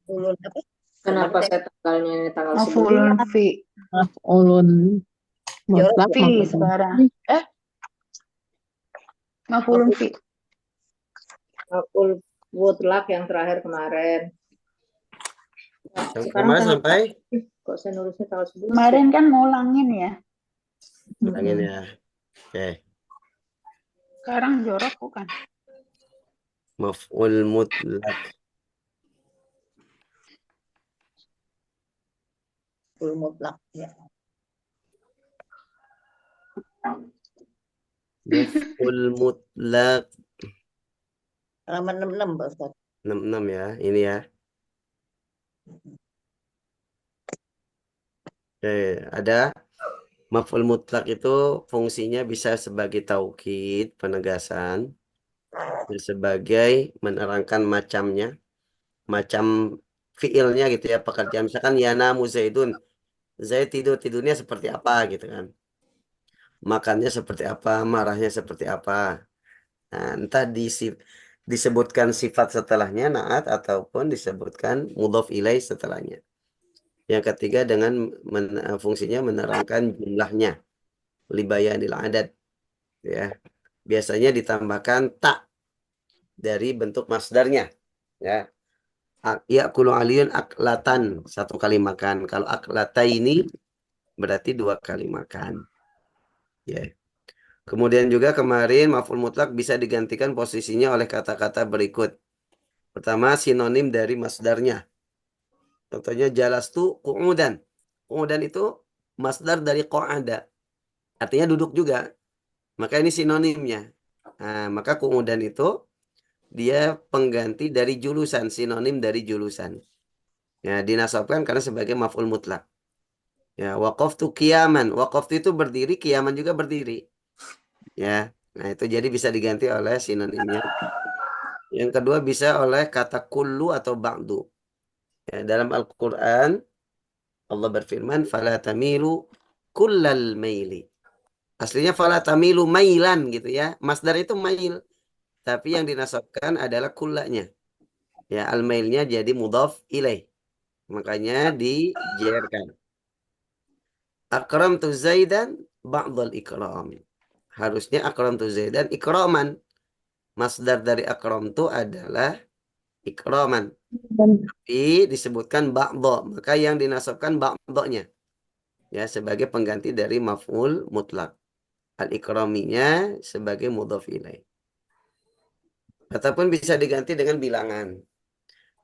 Ulun apa? Kenapa saya tanggalnya ini tanggal 11? Maf'ulun fi. Maf'ulun Jorok mutlak Fi maf'ulun sekarang. Eh, Maf'ulun fi. Maf'ul mutlak yang terakhir kemarin. Nah, sekarang Kemarin sampai kok saya nulisnya tanggal 11? Kemarin kan ngulangin ya. bilangin ya. Oke. Sekarang jorok bukan? Maf'ul mutlak. Maf'ul mutlak ya. Maf'ul mutlak. Halaman 66, Pak Ustaz. 66 ya. Ini ya. Oke, ada maf'ul mutlak itu fungsinya bisa sebagai taukid, penegasan, dan sebagai menerangkan macamnya, macam fiilnya gitu ya, pekerjaan. Misalkan yanamu Zaidun, Zaid tidurnya seperti apa gitu kan. Makannya seperti apa, marahnya seperti apa. Nah, entah disebutkan sifat setelahnya naat ataupun disebutkan mudhof ilaih setelahnya. Yang ketiga dengan fungsinya menerangkan jumlahnya, libayanil adad ya. Biasanya ditambahkan tak dari bentuk masdarnya ya. Ya'kulu aliyun aklatan, satu kali makan. Kalau aklata ini berarti dua kali makan ya. Kemudian juga kemarin maf'ul mutlak bisa digantikan posisinya oleh kata-kata berikut. Pertama, sinonim dari masdarnya. Contohnya jalastu qu'udan. Qu'udan itu masdar dari qa'ada. Artinya duduk juga. Maka ini sinonimnya. Nah, maka qu'udan itu dia pengganti dari julusan, sinonim dari julusan. Ya, dinasabkan karena sebagai maf'ul mutlak. Ya, waqaftu qiyaman. Waqaftu itu berdiri, qiyaman juga berdiri. Ya. Nah, itu jadi bisa diganti oleh sinonimnya. Yang kedua bisa oleh kata kullu atau ba'du. Ya, dalam Al-Quran Allah berfirman fala tamilu kullal maili. Aslinya fala tamilu mailan gitu ya. Masdar itu mail, tapi yang dinasabkan adalah kullanya. Ya, al-mailnya jadi mudhaf ilaih. Makanya dijerkan. Akramtu Zaidan ba'dal ikram. Harusnya akramtu Zaidan ikraman. Masdar dari akramtu adalah ikraman. Tapi disebutkan ba'dha, maka yang dinasabkan ba'dhanya ya sebagai pengganti dari maf'ul mutlak. Al-ikraminya sebagai mudhaf ilaih. Ataupun bisa diganti dengan bilangan.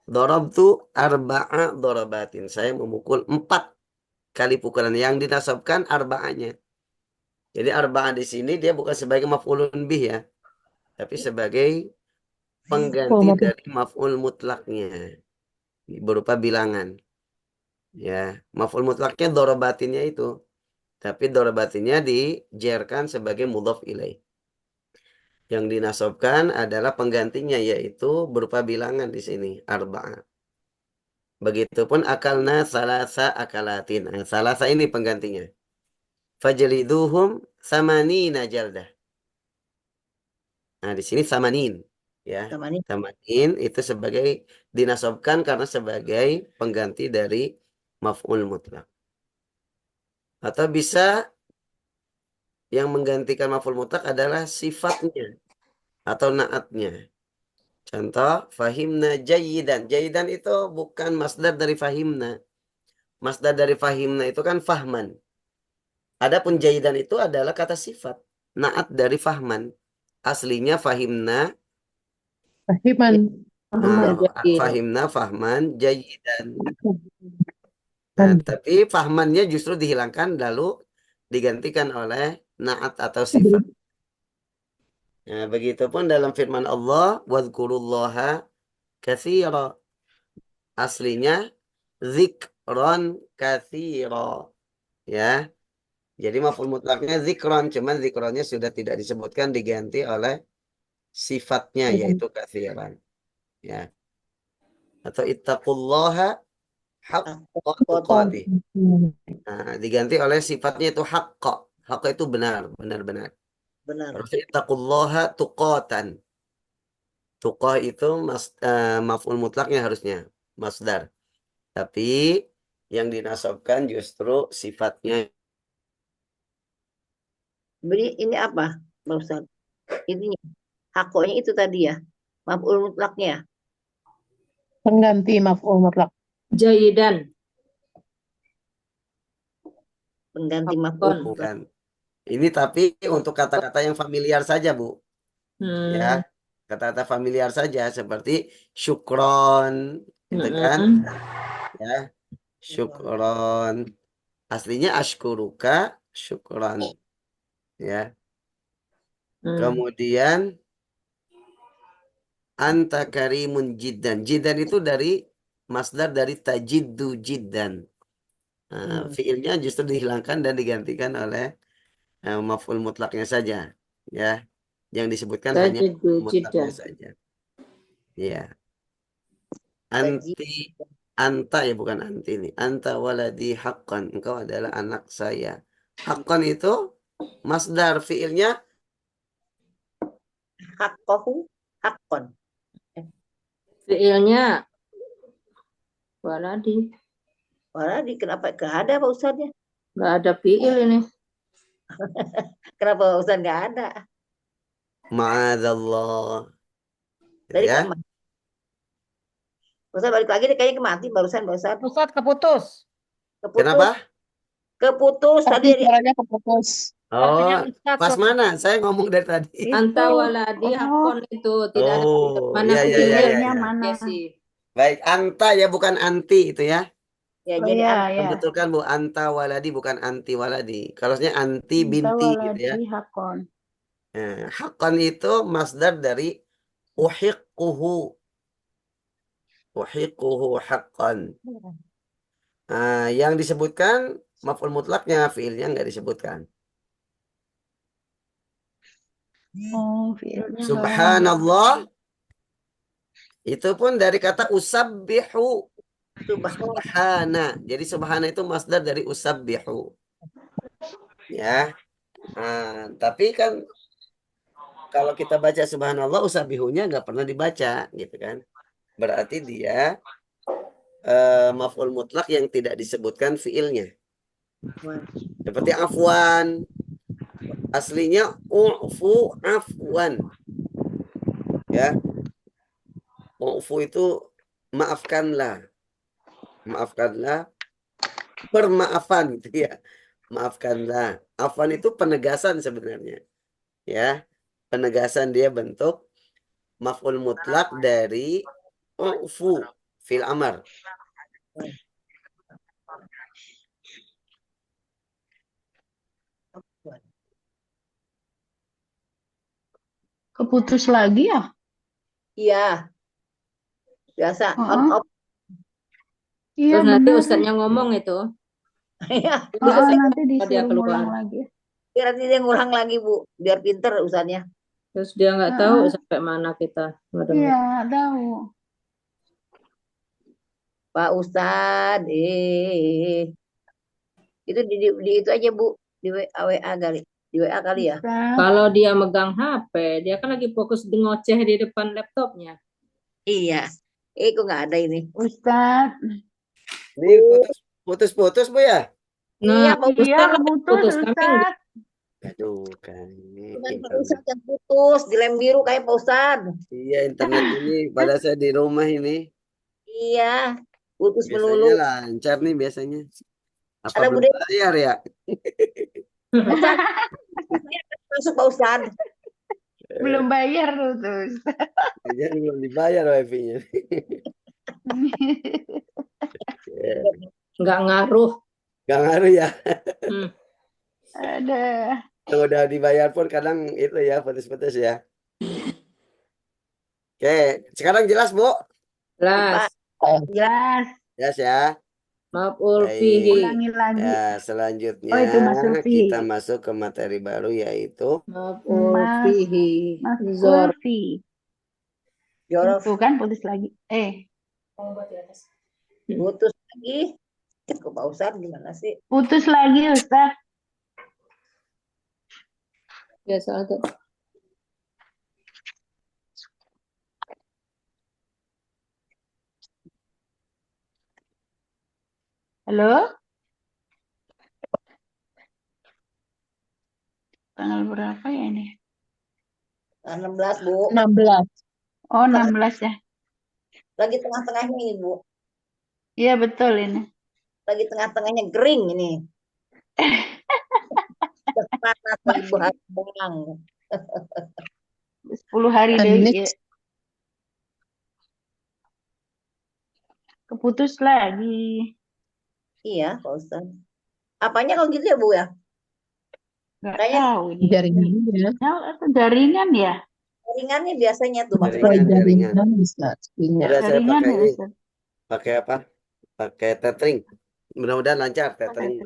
Darabtu arba'a darabatin. Saya memukul 4 kali pukulan. Yang dinasabkan arba'anya. Jadi arba'ah di sini dia bukan sebagai maf'ulun bih ya. Tapi sebagai pengganti dari maf'ul mutlaknya. Berupa bilangan. Ya, maf'ul mutlaknya darabatinnya itu. Tapi darabatinnya dijerkan sebagai mudhaf ilaih. Yang dinasabkan adalah penggantinya yaitu berupa bilangan di sini arba'ah. Begitupun akalna salasa akalatin. Nah, salasa ini penggantinya. Fajliduhum samanina jaldah. Nah, di sini samanin ya. Samanin. Samanin itu sebagai dinasabkan karena sebagai pengganti dari maf'ul mutlak. Atau bisa yang menggantikan maf'ul mutlak adalah sifatnya atau naatnya. Contoh, fahimna jayidan. Jayidan itu bukan masdar dari fahimna. Masdar dari fahimna itu kan fahman. Adapun jayidan itu adalah kata sifat. Naat dari fahman. Aslinya fahimna. Fahiman. Fahimna fahman jayidan. Nah, tapi fahmannya justru dihilangkan lalu digantikan oleh naat atau sifat. Nah, begitupun dalam firman Allah, wadhkurullaha katsira. Aslinya zikron katsira. Ya. Jadi maf'ul mutlaknya zikron, cuman zikronnya sudah tidak disebutkan diganti oleh sifatnya yaitu katsiran. Ya. Atau ittaqullaha haqqa tuqatih. Nah, diganti oleh sifatnya itu haqqa. Haqqa itu benar, benar-benar. Benar. Terus ittaqullaha tuqatan. Tuqah itu maf'ul mutlaknya harusnya masdar. Tapi yang dinasabkan justru sifatnya. Beri ini apa, Pak Ustadz? Ininya, hakonya itu tadi ya, maf'ul mutlaknya. Pengganti maf'ul mutlak. Jayidan. Pengganti Hakon. maf'ul mutlak. Bukan. Ini tapi untuk kata-kata yang familiar saja, Bu. Ya, kata-kata familiar saja seperti syukron, gitu kan? Ya, syukron. Aslinya ashkuruka, syukron. Ya. Kemudian anta karimun jiddan. Jiddan itu dari masdar dari tajiddu jiddan. Fiilnya justru dihilangkan dan digantikan oleh maf'ul mutlaknya saja. Ya. Yang disebutkan hanya Tajiddu mutlaknya jiddan. saja. Ya. Anta ya, bukan anti ini. Anta waladi haqqan. Engkau adalah anak saya. Haqqan itu masdar, fiilnya Hakohu, hakon. Fiilnya waladi. Waladi, kenapa gak ada Pak Ustadznya? Nggak ada fiil ini. Kenapa Pak Ustadz gak ada? ma'adzallah. Tadi Ya. kan mati. Pak Ustadz balik lagi deh, kayaknya mati barusan Pak Ustadz. Ustadz keputus. Keputus. Kenapa? Keputus tadi. Tadi suaranya keputus. Oh, Ustadz pas kok. mana? Saya ngomong dari tadi. Anta waladi hakon itu tidak ada Oh, mana iya, iya, iya, fiilnya iya, iya. mana? sih. Baik, anta ya, bukan anti itu ya. Ya, Oh jadi iya, an- ya. Betulkan Bu, anta waladi bukan anti waladi. Kalau anti Anta binti gitu ya. waladi hakon. Haqqan itu masdar dari uhiqquhu. Uhiqquhu haqqan. Yang disebutkan maf'ul mutlaknya, fiilnya nggak disebutkan. Oh, fiilnya nggak Subhanallah. Itu pun dari kata usabbihu. Subhana. Jadi subhana itu masdar dari usabbihu. Ya. Tapi kan kalau kita baca subhanallah, usabbihunya nggak pernah dibaca gitu kan. Berarti dia maf'ul mutlak yang tidak disebutkan fiilnya. Seperti afwan. Aslinya u'fu afwan. Ya. U'fu itu maafkanlah. Maafkanlah. Permaafan gitu ya. Maafkanlah. Afwan itu penegasan sebenarnya. Ya. Penegasan dia bentuk maf'ul mutlak dari u'fu fil amar. keputus lagi ya? Iya. Biasa on off. Iya, Terus nanti benar. ustadznya ngomong itu. Iya. Nanti dia disuruh keluar. ngulang lagi. Biar nanti dia ngulang lagi Bu, biar pinter urusannya. Terus dia nggak tahu sampai mana kita. Iya, tahu. Pak Ustadz, itu di itu aja Bu, di WA kali, di WA kali ya. Ustadz. Kalau dia megang HP, dia kan lagi fokus di ngoceh di depan laptopnya. Iya. Kok nggak ada ini. Ustadz. Ini putus-putus Bu ya? Iya, Nah, Pak Iya, Ustadz keputus, kami enggak. Ustadz. Aduh, kan ini Cuman Pak internet. Ustadz yang putus, di lem biru kayak Pak Ustadz. Iya, internet ini pada saya di rumah ini. Iya, putus Biasanya melulu. lancar nih biasanya. Apa Ada belum budaya bayar ya? masuk Pak Ustadz. Belum bayar tuh, Ustadz. Jadi belum dibayar wifi-nya. Nggak ngaruh. Gak ngaruh ya. Ada. Yang udah dibayar pun kadang itu ya, putus-putus ya. Oke, sekarang jelas Bu? Jelas. Jelas. Jelas ya. Maf'ul Baik. fihi. Ulangi lagi. Ya, selanjutnya Oh, itu masuk fi. kita masuk ke materi baru yaitu Maf'ul fihi. Maf'ul Zor. fi. Jorof Tuh kan putus lagi. putus lagi. Kok Pak Ustadz gimana sih? Putus lagi, Ustadz. Biasa agak. Halo? Tanggal berapa ya ini? 16, Bu. 16. Oh, 16 ya. Lagi tengah-tengahnya ini, Bu. Iya, betul ini. Lagi tengah-tengahnya kering ini. Udah panas lagi buang. 10 hari And deh. Ya. next, Keputus lagi. Iya, Pak Ustaz. Apanya kalau gitu ya, Bu ya? Nggak Kayaknya tahu ini. jaringannya. Sinyal atau jaringan ya? jaringannya biasanya tuh Pakai maksudnya. Jaringan. jaringan bisa sinyal. Udah saya Jaringan pakai ya, ini. Ustaz. Pakai apa? Pakai tethering. Mudah-mudahan lancar tethering.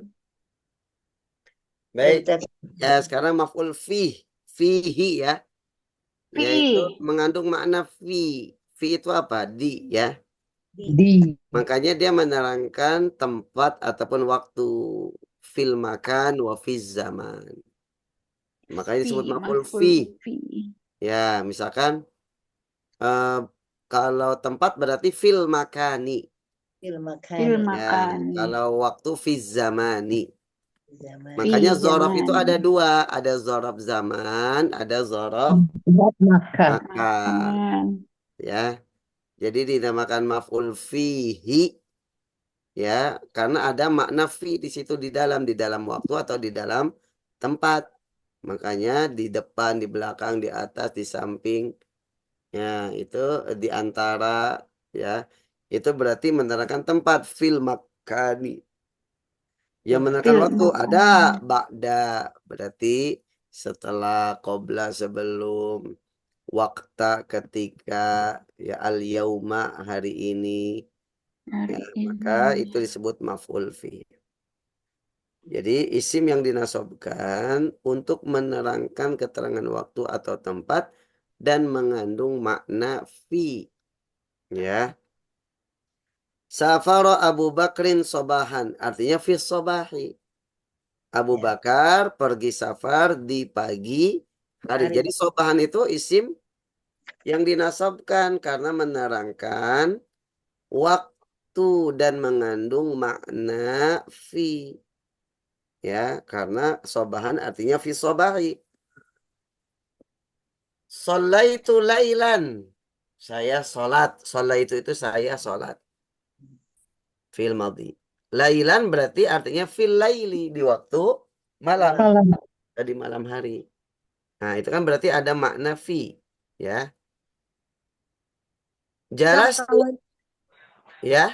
Baik. Ya, sekarang maf'ul fihi ya. Yaitu Fi. mengandung makna fi. Fi itu apa? Di ya. Di. Makanya dia menerangkan tempat ataupun waktu. Fil makan wa fiz zaman. Makanya disebut Fi. maf'ul Maf'ul fi. fi. Ya, misalkan kalau tempat berarti fil makani. Fil Fil makani. Ya, makani. kalau waktu fiz zamani. Zaman. Makanya Fi zorof itu zamani. ada dua, ada zorof zaman, ada zorof Buat makan. makan. Makan. Ya, jadi dinamakan maf'ul fihi ya, karena ada makna fi di situ di dalam waktu atau di dalam tempat. Makanya di depan, di belakang, di atas, di samping, ya itu di antara ya, itu berarti menerangkan tempat fil makani. Yang menerangkan Fil waktu ada makani. ba'da berarti setelah, qabla sebelum, wakta ketika, ya al yauma hari ini. Hari Ya, ini. maka itu disebut maf'ul fi. Jadi isim yang dinasobkan untuk menerangkan keterangan waktu atau tempat dan mengandung makna fi. Ya. Safara Abu Bakrin sobahan, artinya fi sobahi. Abu Ya. Bakar pergi safar di pagi hari. Hari. Jadi sobahan itu isim yang dinasabkan karena menerangkan waktu dan mengandung makna fi. Ya, karena sobahan artinya fi sobahi. Sholaitu lailan. Saya sholat. Sholaitu itu saya sholat. Fil madhi. Lailan berarti artinya fil laili. Di waktu malam. Malam. Di malam hari. Nah, itu kan berarti ada makna fi. Ya. Jelas Kalau, ya.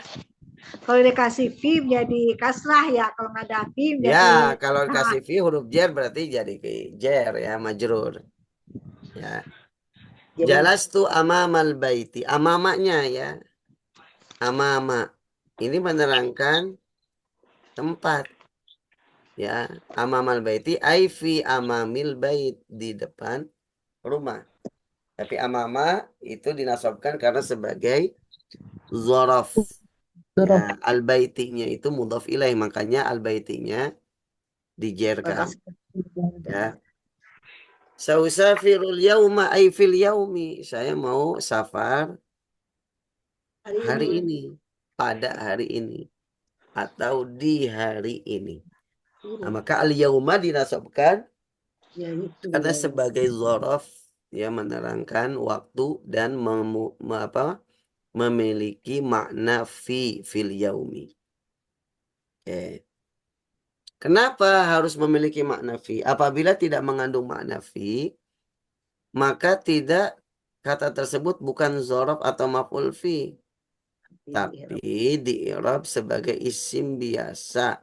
kalau dikasih fi jadi kasrah ya, kalau nggak ada fi Ya, jadi kalau dikasih fi huruf jer berarti jadi jer ya, majrur. Ya. Jadi Jelas tuh amamal baiti. Amamanya ya. Amama. Ini menerangkan tempat. Ya. Amamal baiti. Ai fi amamil bait. Di depan rumah. Tapi amama itu dinasabkan karena sebagai zorof. Ya, al-baitinya itu mudhaf ilaih. Makanya al-baitinya dijerkan. Ya. Sausafirul yauma ay fil yaumi. Saya mau safar hari ini. Pada hari ini. Atau di hari ini. Nah, maka al-yauma dinasabkan ya itu karena ya. sebagai zorof. Ya, menerangkan waktu dan memiliki makna fil yaumi. Oke. Kenapa harus memiliki makna fi? Apabila tidak mengandung makna fi, maka tidak, kata tersebut bukan zorof atau maf'ul fi, tapi di-i'rab sebagai isim biasa,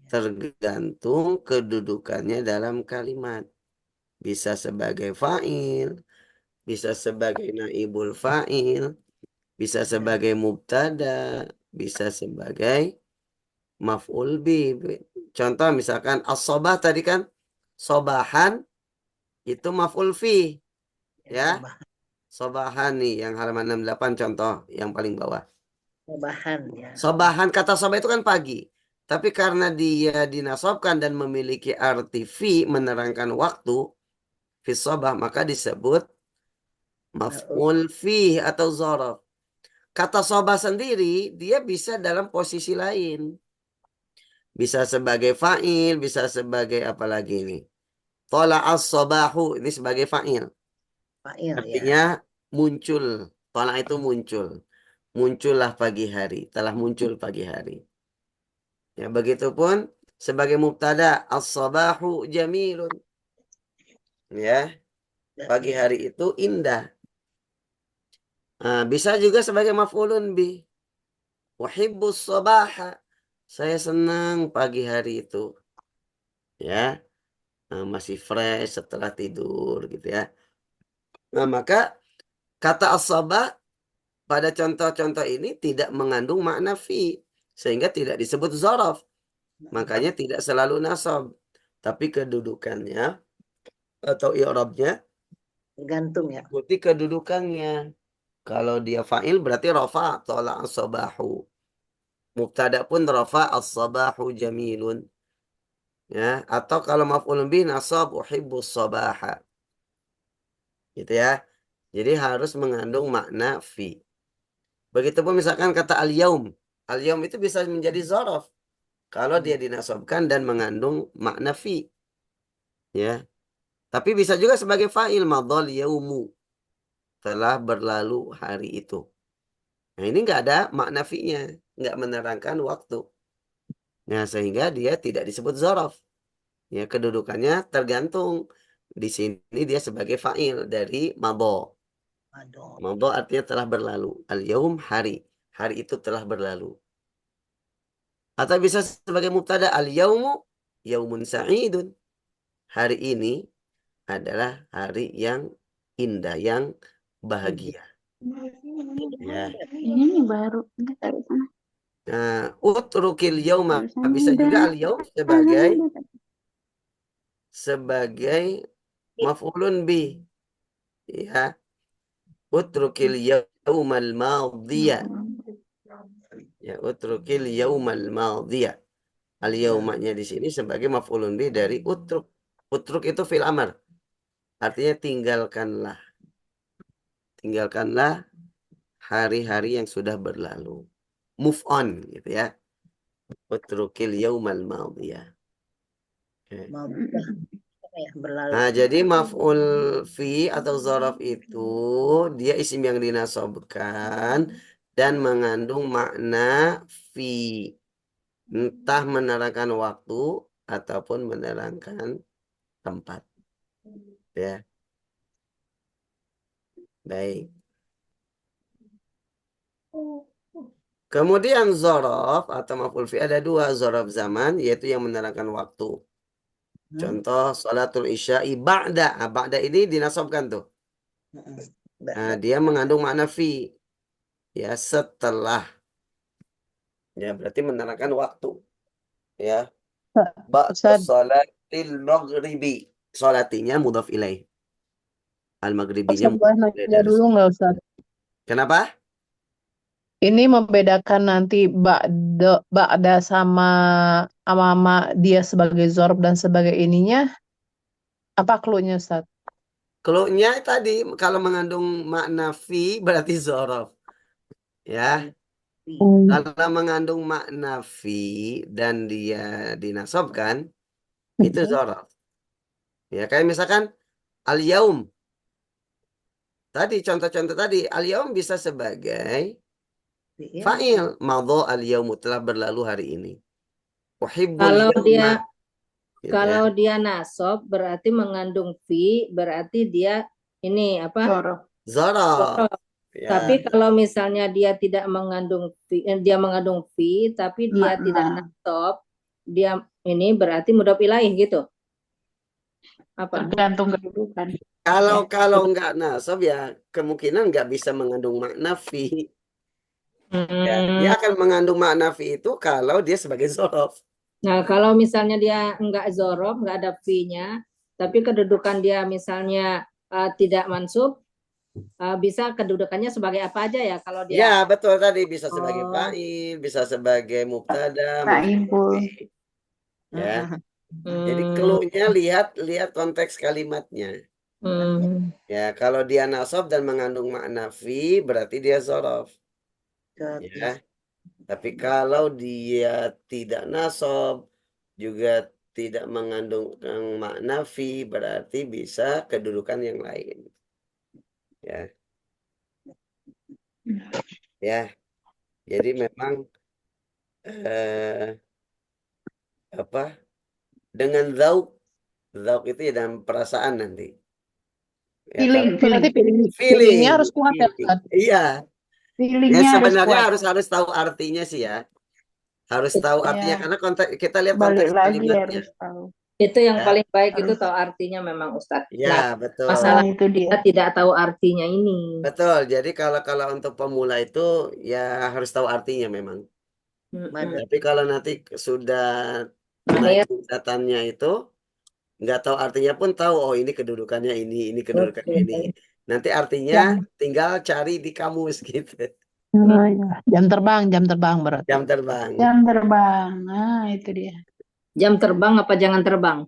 tergantung kedudukannya dalam kalimat. Bisa sebagai fa'il, bisa sebagai naibul fa'il, bisa sebagai mubtada, bisa sebagai maf'ul bi. Contoh misalkan as-sobah tadi kan sobahan itu maf'ul fi ya. Sobahan nih yang halaman 68 contoh yang paling bawah. Sobahan ya. Sobahan, kata sobah itu kan pagi. Tapi karena dia dinasobkan dan memiliki arti fi menerangkan waktu fi sobah, maka disebut maf'ul fi atau zorof. Kata sobah sendiri dia bisa dalam posisi lain. Bisa sebagai fa'il, bisa sebagai apa lagi ini? Tola'as sabahu, ini sebagai fa'il. Fa'il ya. Artinya muncul. Tola itu muncul. Muncullah pagi hari. Telah muncul pagi hari. Ya, begitupun sebagai mubtada. As-sabahu jamilun. Ya, pagi hari itu indah. Nah, bisa juga sebagai maf'ulun bi. Wahibbus sabaha. Saya senang pagi hari itu. Ya, masih fresh setelah tidur gitu ya. Nah, maka kata as-sabah pada contoh-contoh ini tidak mengandung makna fi, sehingga tidak disebut zorof. Makanya tidak selalu nasab. Tapi kedudukannya atau i'rabnya Tergantung ya. ikuti kedudukannya. Kalau dia fa'il berarti rafa tola as-sabahu. Mubtada pun rafa as-sabahu jamilun. Ya, atau kalau maf'ulun bih nasab uhibbus sabaha. Gitu ya. Jadi harus mengandung makna fi. Begitupun misalkan kata al-yaum. Al-yaum itu bisa menjadi zorof kalau dia dinasabkan dan mengandung makna fi. Ya. Tapi bisa juga sebagai fa'il madhal yaumu. Telah berlalu hari itu. Nah, ini nggak ada makna fi-nya, nggak menerangkan waktu. Nah, sehingga dia tidak disebut zorof. Ya, kedudukannya tergantung. Di sini dia sebagai fa'il dari madho. Aduh. Madho artinya telah berlalu. Al-yaum hari. Hari itu telah berlalu. Atau bisa sebagai mubtada al-yaumu yaumun sa'idun. Hari ini adalah hari yang indah, yang bahagia. Ya. Ini nih baru. Ini taruh sana. Nah, utrukil yauma Barusan bisa udah. juga al-yaum sebagai maf'ulun bi. Ya. Utrukil yaumal madhiya. Ya, utrukil yaumal madhiya. Al-yaumanya di sini sebagai maf'ulun bi dari utruk. Utruk itu fil amr. Artinya tinggalkanlah. Tinggalkanlah hari-hari yang sudah berlalu. Move on gitu ya. Utrukil yaumal madhiya. Oke. Mau ya, berlalu. Nah, jadi maf'ul fi atau dzaraf itu dia isim yang dinasabkan dan mengandung makna fi. Entah menerangkan waktu ataupun menerangkan tempat. Ya. Baik. Kemudian dzaraf atau maf'ul fi ada dua, dzaraf zaman yaitu yang menerangkan waktu. Contoh salatul isya'i ba'da. Nah, ba'da ini dinasabkan tuh. Nah, dia mengandung makna fi. Ya, setelah. Ya, berarti menerangkan waktu. Ya. Ba'da Ustaz, salatil maghribi. Salatinya mudhaf ilaih. Al-maghribinya Ustaz boleh mudhaf ilaih nanya dari dulu nggak Ustaz? Kenapa? Ini membedakan nanti ba'da sama dia sebagai zorb dan sebagai ininya. Apa cluenya Ustaz? Cluenya tadi kalau mengandung makna fi berarti dzaraf. Ya. Kalau mengandung makna fi dan dia dinasabkan itu dzaraf. Ya, kayak misalkan al-yaum. Tadi contoh-contoh tadi al-yaum bisa sebagai fa'il. Madha al-yaumu telah berlalu hari ini. Uhibbul Kalau yauma. dia Gitu ya. kalau dia nasab berarti mengandung fi, berarti dia ini apa? Zorof. Dzaraf. Ya. Tapi kalau misalnya dia tidak mengandung fi, dia mengandung fi tapi dia tidak nasab, dia ini berarti mudhaf ilaih gitu. Apa? Tergantung kedudukan. Kalau nggak nasab ya kemungkinan nggak bisa mengandung makna fi. Ya, dia akan mengandung makna fi itu kalau dia sebagai dzaraf. Nah, kalau misalnya dia enggak zorof, enggak ada fi-nya, tapi kedudukan dia misalnya tidak mansub, bisa kedudukannya sebagai apa aja ya kalau dia. Ya, betul tadi bisa sebagai fa'il, bisa sebagai mubtada, Fa'impul. ya. Jadi clue-nya lihat konteks kalimatnya. Ya, kalau dia nasab dan mengandung makna fi berarti dia dzaraf. Ya. Tapi kalau dia tidak nasab, juga tidak mengandung makna fi, berarti bisa kedudukan yang lain. Ya, ya. Jadi memang apa? Dengan zauk itu ya dalam perasaan nanti. Ya, Feeling, kalau Berarti feeling. feelingnya harus kuat ya, feeling. Ustaz? Iya, ya Feelingnya harus sebenarnya kuat. harus tahu artinya sih ya. Harus tahu artinya Ya, karena konteks kita lihat balik konteks lagi kalimatnya. harus tahu. Itu yang Ya, paling baik itu Harus. tahu artinya memang Ustadz. ya Nah, betul. masalah Itu dia. kita tidak tahu artinya ini. Betul. Jadi kalau untuk pemula itu ya harus tahu artinya memang. Mm-mm. Tapi kalau nanti sudah naik Mahir. tingkatannya itu nggak tahu artinya pun tahu, oh ini kedudukannya ini kedudukannya Oke. ini. Nanti artinya Jam, tinggal cari di kamus gitu. ya. Jam terbang berarti. Jam terbang. Jam terbang. Nah, itu dia. Jam terbang apa jangan terbang?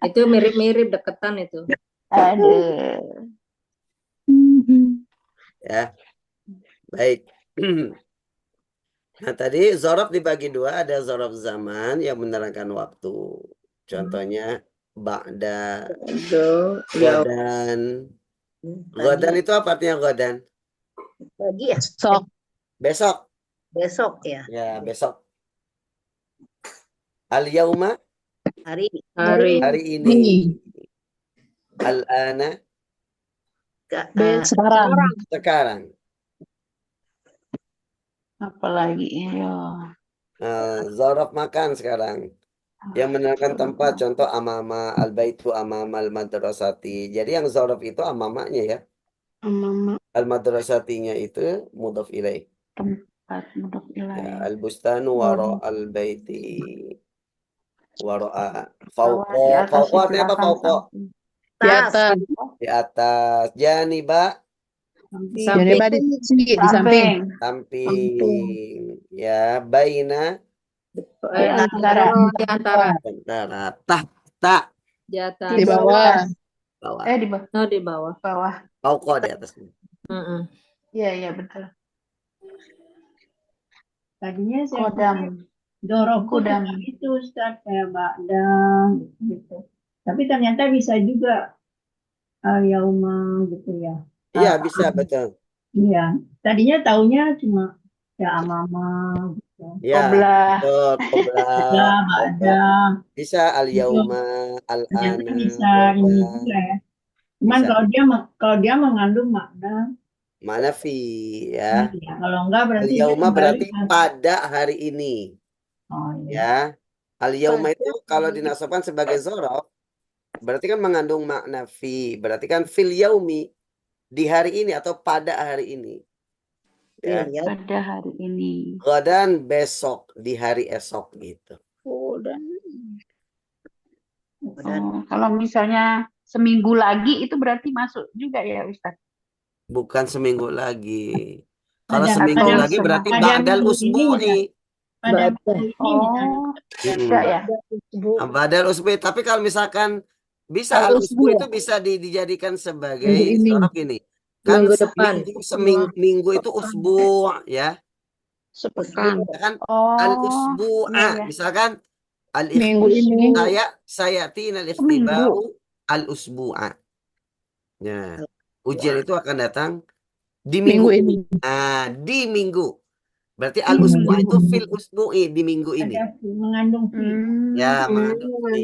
Itu mirip-mirip deketan itu. Aduh. Ya, baik. Nah, tadi zorof dibagi dua, ada zorof zaman yang menerangkan waktu. Contohnya ba'da, godan. Godan Pagi, itu apa artinya godan? pagi ya, Sok, Besok. besok ya, Ya, besok. Al-yauma, hari Hari. hari ini. ini, Al-ana, sekarang. sekarang. Apalagi ya. Zorof makan sekarang. Yang menerangkan tempat, contoh amama, al-baitu amama al-madrasati. Jadi yang zorof itu amamanya ya. Mama Al-madrasatinya itu mudhaf ilaih. tempat duduk Ya, ilahi. al-bustanu waro al-baiti. Waro'a. Bawah, Fauqo. di atas, Fauqo di artinya apa belakang, fauqo? samping. Di tas, atas. Di atas. Janiba. Samping. Jadi Samping. Mbak di samping. Samping. Ya, baina. Antara. Di antara. Antara. Tahta. Di atas. Di bawah. Bawah. Di bawah. Oh, di bawah. Bawah. Fauqo di atasnya. Mm-mm. Iya, iya betul. Tadinya saya Kodam. dorongku Kodam. cuma itu Ustaz kayak bakdam gitu. Tapi ternyata bisa juga yauma gitu ya. Iya, bisa betul. Iya. Tadinya taunya cuma ya amama gitu. Ya, Qoblah. betul. Qoblah. Ba'da. Bisa al-yauma, Ternyata al-ana, bisa ini goda. juga ya. Cuman Bisa. kalau dia mengandung makna Mana fi ya. ya. Kalau enggak berarti dia Al-yauma kembali berarti ke pada hari ini. oh iya. Ya. Al-yauma itu kalau dinasabkan sebagai zorof, berarti kan mengandung makna fi. Berarti kan fil yaumi, di hari ini atau pada hari ini. Ya. ya, Pada hari ini. Godan besok, di hari esok gitu. dan Kalau misalnya seminggu lagi itu berarti masuk juga ya Ustaz. Bukan seminggu lagi. Kalau Pada- seminggu pada- lagi berarti pada ba'dal minggu ini usbu'i. pada Ba'da. minggu ini misalnya. Beda ya. Ba'dal usbu'i. Tapi kalau misalkan bisa al-usbu itu bisa dijadikan sebagai Minggu ini. zorof ini. Kan Minggu depan. seminggu itu usbu ya. sepekan, Misalkan Oh. al-usbu'a. iya. Misalkan Minggu ini. sayatina al-ikhtiba'u al-usbu'a. Ya. Ujian itu akan datang di Minggu minggu ini. ini. Nah, di minggu. Berarti al-usbu'a itu fil usbu'i di minggu ini. Ada mengandung fi. Ya, mengandung fi.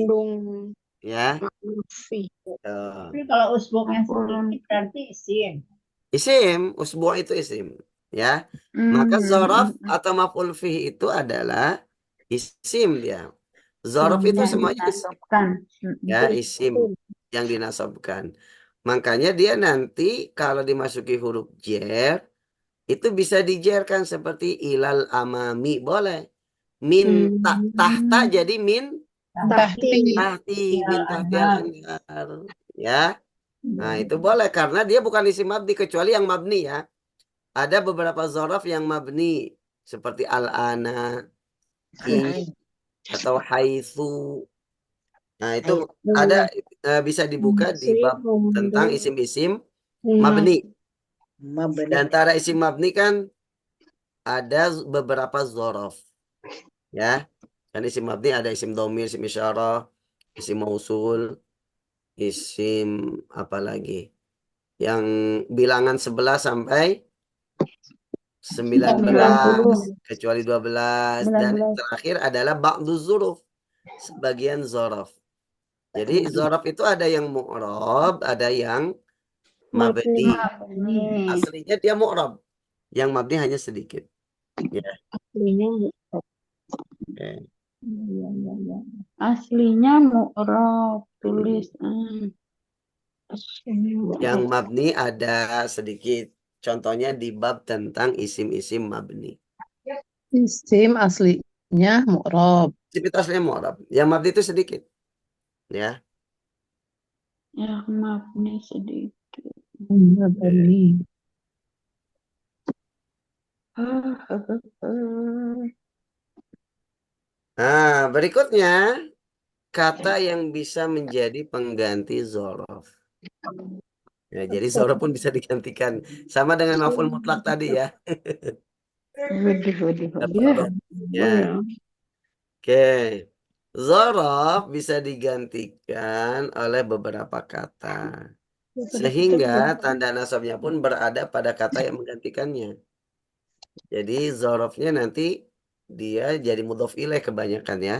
Ya. Tapi kalau usbuknya sedikit berarti isim. Isim, usbu' itu isim. Ya. Maka zorof atau maf'ul fihi itu adalah isim dia. Zorof itu Yang semuanya isim. dinasabkan. Ya, isim yang dinasabkan. Makanya dia nanti kalau dimasuki huruf jer itu bisa dijerkan seperti ilal amami, boleh. Min tahta jadi min Tahti. tahti, min tahti al-anhar. Ya. Nah, itu boleh karena dia bukan isim mabni kecuali yang mabni ya. Ada beberapa zorof yang mabni seperti al-ana, atau haitsu. Nah, itu ada bisa dibuka di bab tentang isim-isim mabni. Di Mabni. antara isim mabni kan ada beberapa zorof. Ya. Kan isim mabni ada isim domir, isim isyarah, isim mausul, isim apa lagi? Yang bilangan 11 sampai 19 90. kecuali 12 dan yang 19. terakhir adalah ba'du zuruf, sebagian zorof. Jadi zorof itu ada yang mu'rob, ada yang mabni. Mabni. Aslinya dia mu'rob, yang mabni hanya sedikit. Ya. Oke. Iya, iya, iya. Aslinya mu'rob tulis. Yang mabni ada sedikit. Contohnya di bab tentang isim-isim mabni. Isim aslinya mu'rob. Isim itu aslinya mu'rob. Yang mabni itu sedikit. Ya. Ya, mabni sedikit. Mabni. Nah, berikutnya kata yang bisa menjadi pengganti zorof. Ya, jadi zorof pun bisa digantikan sama dengan maf'ul mutlak tadi ya. Waduh, waduh, Nggak waduh. perlu. Ya. Oke. Zorof bisa digantikan oleh beberapa kata. Sehingga tanda nasabnya pun berada pada kata yang menggantikannya. Jadi zorofnya nanti dia jadi mudhof ilaih kebanyakan ya.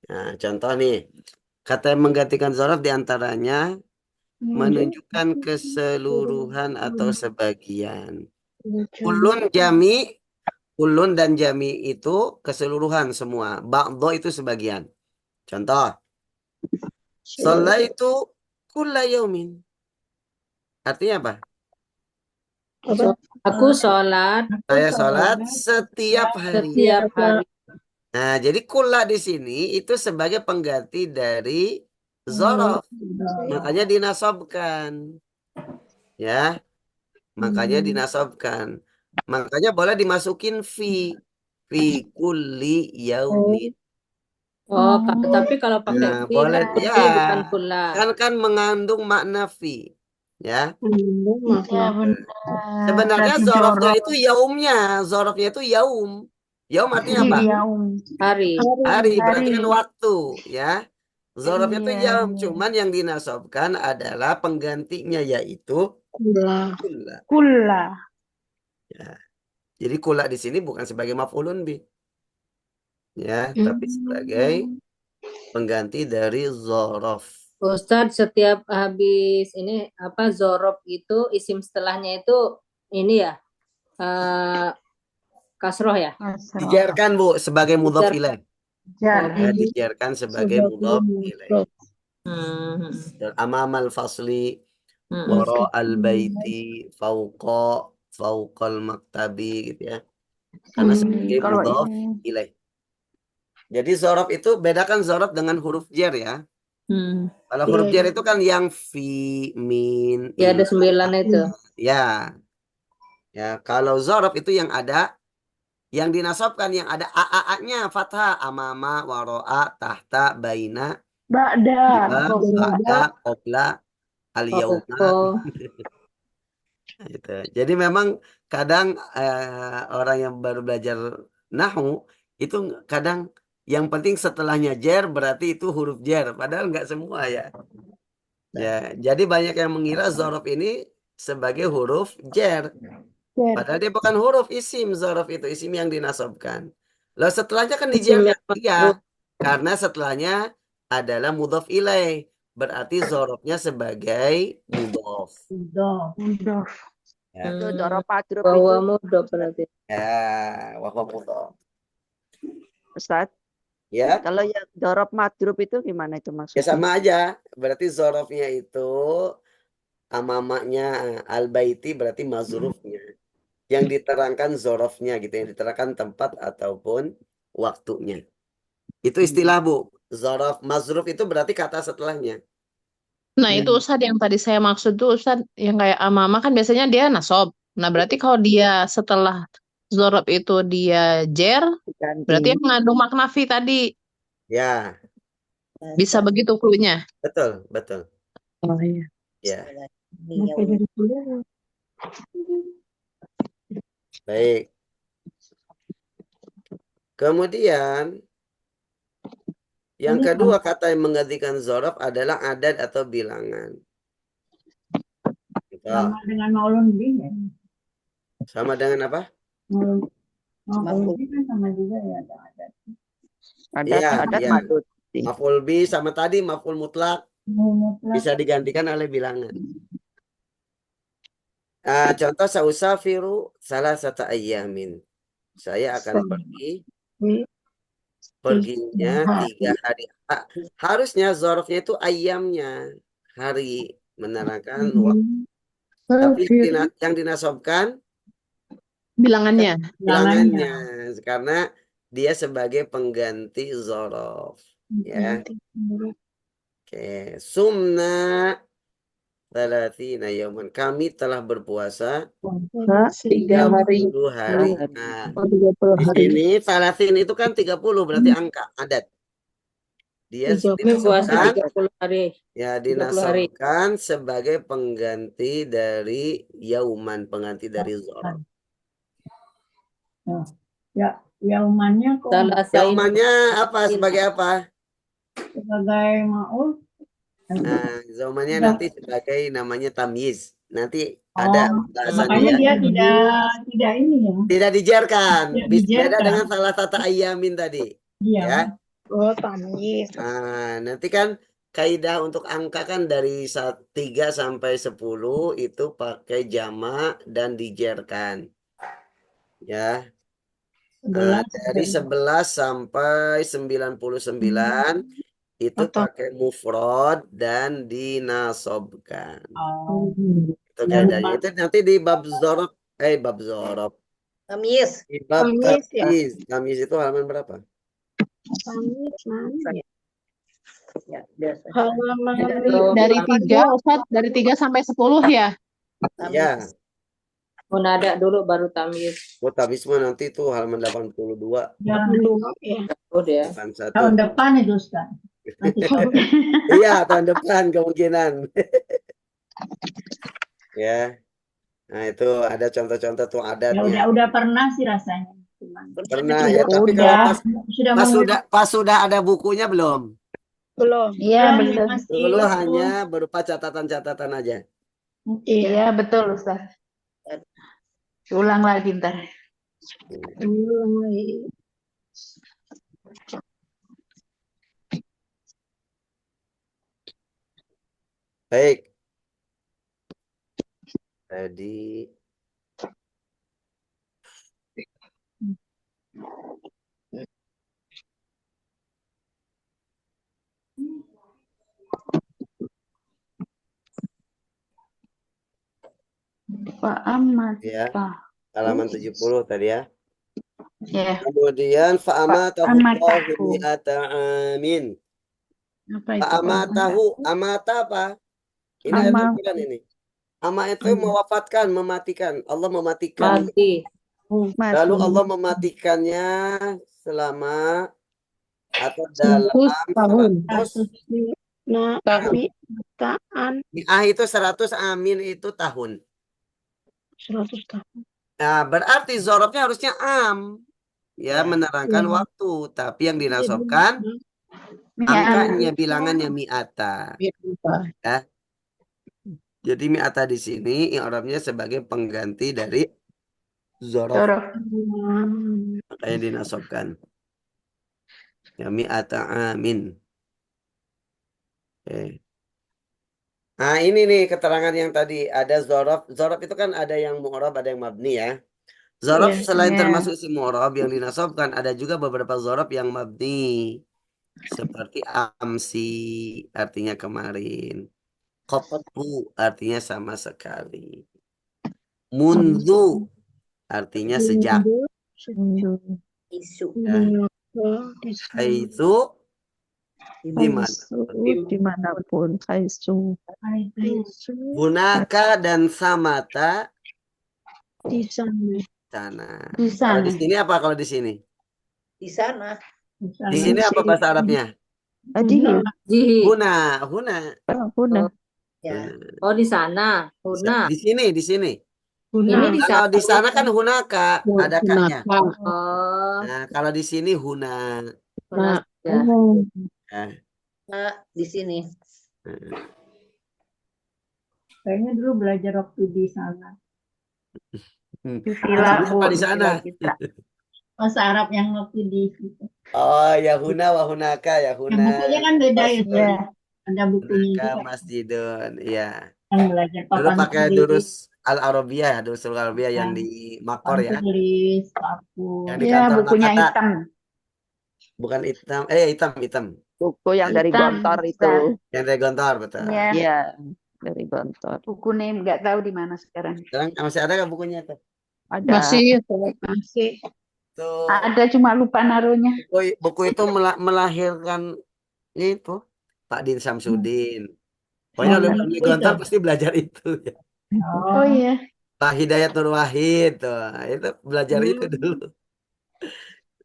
Nah, contoh nih. Kata yang menggantikan zorof diantaranya menunjukkan keseluruhan atau sebagian. Ulun jami, ulun dan jami itu keseluruhan semua. Ba'dho itu sebagian. Contoh, itu kulla yaumin. Artinya apa? Aku sholat Saya sholat setiap hari. setiap hari. Nah, jadi kulla di sini itu sebagai pengganti dari zorof. Makanya dinasobkan. Ya, makanya dinasobkan. Makanya boleh dimasukin fi kulli yaumin. Oh, tapi kalau pakai Nah, fi boleh kan ya. fi bukan kula. Kan mengandung makna fi. Ya. Ya, benar. Sebenarnya Berarti zorofnya jorok. itu yaumnya. Zorofnya itu yaum. Yaum artinya apa? Iya, Hari. Hari. Berarti kan Hari. waktu. Ya. Zorofnya itu Iya, yaum. iya. Cuman yang dinasobkan adalah penggantinya yaitu kulla. Kula. Ya. Jadi kula di sini bukan sebagai maf'ulun bi. Ya, tapi sebagai pengganti dari zorof. Ustadz, setiap habis ini apa zorob itu isim setelahnya itu ini ya kasroh ya. Kasroh. Dijarkan Bu sebagai mudhof ilaih. Jar. Ya, dijarkan sebagai mudhof ilaih. Dan amamal fasli waro al baiti fauqal maktabi gitu ya. Karena sebagai Kalau mudhof ini ilaih. Jadi zorof itu bedakan zorof dengan huruf jar ya. Kalau huruf jar itu kan yang fi, min, Ya ada 9 itu. Ya. Ya, kalau zorof itu yang ada yang dinasobkan yang ada a-nya fathah amama waro'a tahta baina ba'da. ba'da qobla al yauma. Oh, Gitu. Jadi memang kadang orang yang baru belajar nahwu itu kadang yang penting setelahnya jar berarti itu huruf jar padahal nggak semua ya. Ya, jadi banyak yang mengira zorof ini sebagai huruf jar. Padahal dia bukan huruf isim, zorof itu isim yang dinasobkan. Lalu setelahnya kan isim dijarkan. yang Iya, makruh. karena setelahnya adalah mudhof ilaih. Berarti zorofnya sebagai mudhof. Mudah. Ya, Itu dorob madrub Bahwa itu, mudah berarti. wahwa mudhof. Ustaz. Ya, Kalau yang dorob madrub itu gimana itu ya maksudnya? sama aja. Berarti zorofnya itu amamanya al-baiti berarti mazrufnya. Yang diterangkan zorofnya gitu, yang diterangkan tempat ataupun waktunya. Itu istilah Bu. Zorof mazruf itu berarti kata setelahnya. Nah, itu Ustadz yang tadi saya maksud tuh Ustadz yang kayak amama kan biasanya dia nasob. Nah, berarti kalau dia setelah zorob itu dia jer, berarti yang mengandung makna fi tadi. Ya, Bisa begitu cluenya. betul, betul. Oh iya. Ya. Baik. Kemudian yang kedua kata yang menggantikan zorof adalah adat atau bilangan. Sama dengan maulun bih ya. Sama dengan apa? Maulun bih kan sama juga ya ada. Adat Iya. madud. Maf'ul bi sama tadi maf'ul mutlak Mutlak. bisa digantikan oleh bilangan. Contoh sausafiru salah satu ayamin. Saya akan pergi. Perginya 3 hari. Harusnya zorofnya itu ayamnya. Hari menerangkan waktu. Tapi yang dinasobkan Bilangannya. bilangannya. Karena dia sebagai pengganti zorof. Ya. Oke. Sumna Talatina yauman. Kami telah berpuasa 3 hari. 30 hari. Nah, 30 di hari. sini talatin itu kan 30 berarti angka adat. Dia Kami puasa dinasobkan 30 hari. ya 30 hari. dinasobkan sebagai pengganti dari yauman, pengganti dari zorof. Ya, yaumannya kok Salah satu Yaumannya apa sebagai apa? sebagai maul. Nah, zaumannya nanti sebagai namanya tamyiz. Nanti ada bahasannya Makanya ya. dia tidak ini ya. Tidak dijerkan. Tidak Beda dijerkan. dengan salah satu ayamin tadi. Iya. Ya. Oh, tamyiz. Nah, nanti kan kaidah untuk angka kan dari 3 sampai 10 itu pakai jamak dan dijerkan. Ya. Dari 11 sampai 99 itu pakai mufrad dan dinasobkan. Itu kaidahnya. Itu nanti di bab zorof, Tamyiz. di bab Tamyiz, ya. tamyiz. Tamyiz itu halaman berapa? Tamyiz mana ya? Ya, biasa. Halaman Dari 3, Ustaz, dari 3 sampai 10 ya. Ya. Munada dulu baru tamyiz. Oh, tamyiz mah nanti itu halaman 82. Ya. ya. Oh dia. Bukan satu. Tahun depan itu Ustaz. Nanti tahun Iya, tahun depan kemungkinan. Ya. Nah, itu ada contoh-contoh tuh ya adatnya. udah pernah sih rasanya. Pernah ya, tapi kalau Sudah pas sudah ada bukunya belum? Belum. Iya, betul. Dulu hanya berupa catatan-catatan aja. Iya, betul, Ustaz. Ulang lagi ntar. Baik. Tadi Pak Ahmad. ya, Pak. halaman 70 tadi ya. Ya. Kemudian fa'amatahu Amatahu. mi'ata amin. Apa itu? Fa'amatahu, amata apa? Ini ayat Ama. Al-Quran ini. Ama itu mewafatkan, mematikan. Allah mematikan. Mati. Lalu Allah mematikannya selama atau dalam 100. Nah, tapi taan Mi'ah itu 100, amin itu tahun. 100 tahun. Nah, berarti zorobnya harusnya am. Ya, menerangkan waktu. Tapi yang dinasobkan angkanya, bilangannya mi'ata. Ya. Jadi mi'ata di sini i'rabnya sebagai pengganti dari zorof. Makanya dinasobkan. Ya, mi'ata amin. Oke. Nah, ini nih keterangan yang tadi ada zorof. Zorof itu kan ada yang mu'rab, ada yang mabni ya. Zorof selain termasuk isim mu'rab yang dinasobkan, ada juga beberapa zorof yang mabni. Seperti amsi, artinya kemarin. Qattu, artinya sama sekali. Mundu, artinya sejak. Isu. Haitsu, Dimanapun. Khaisu. Hunaka dan samata Di sana. sana. Di Kalau sana. di sini apa kalau di sini? Di sana. Di sini apa bahasa Arabnya? Adihi. Jihi. Huna. Huna. Ya. Oh di sana. Huna. Di sini. Ini di Kalau di sana kan sana. hunaka, ada kaknya. Hunaka. Oh, Nah, kalau di sini huna. Nah, ya. Nah, Nah, di sini. Kayaknya dulu belajar waktu di sana. Di Maksudnya villa, Bu, apa di di sana? Villa Citra. Bahasa Arab yang waktu di situ. Oh, ya huna wa hunaka, ya Yang huna bukunya kan beda ya, masjidun, Ya, ada bukunya hunaka juga masjidun. Iya. yang belajar Dulu papan pakai tulis, durus Al-Arabiyah, ya, durus Al-Arabiyah yang di Makor papan ya, tulis, yang paku. di ya kantor bukunya Nakata. hitam. Bukan hitam, hitam. Buku yang dari Hitam, Gontor itu. Ustaz. Yang dari Gontor, betul. Ya, Iya, dari Gontor. buku nih nggak tahu di mana sekarang. Sekarang masih ada nggak bukunya tuh? Ada. masih Masih Tuh, ada, cuma lupa naruhnya. buku itu melahirkan itu Pak Din Samsudin. Pokoknya Yang lu mana beli itu? Gontor pasti belajar itu ya. Oh iya, Pak Hidayat Nur Wahid tuh, itu belajar itu dulu.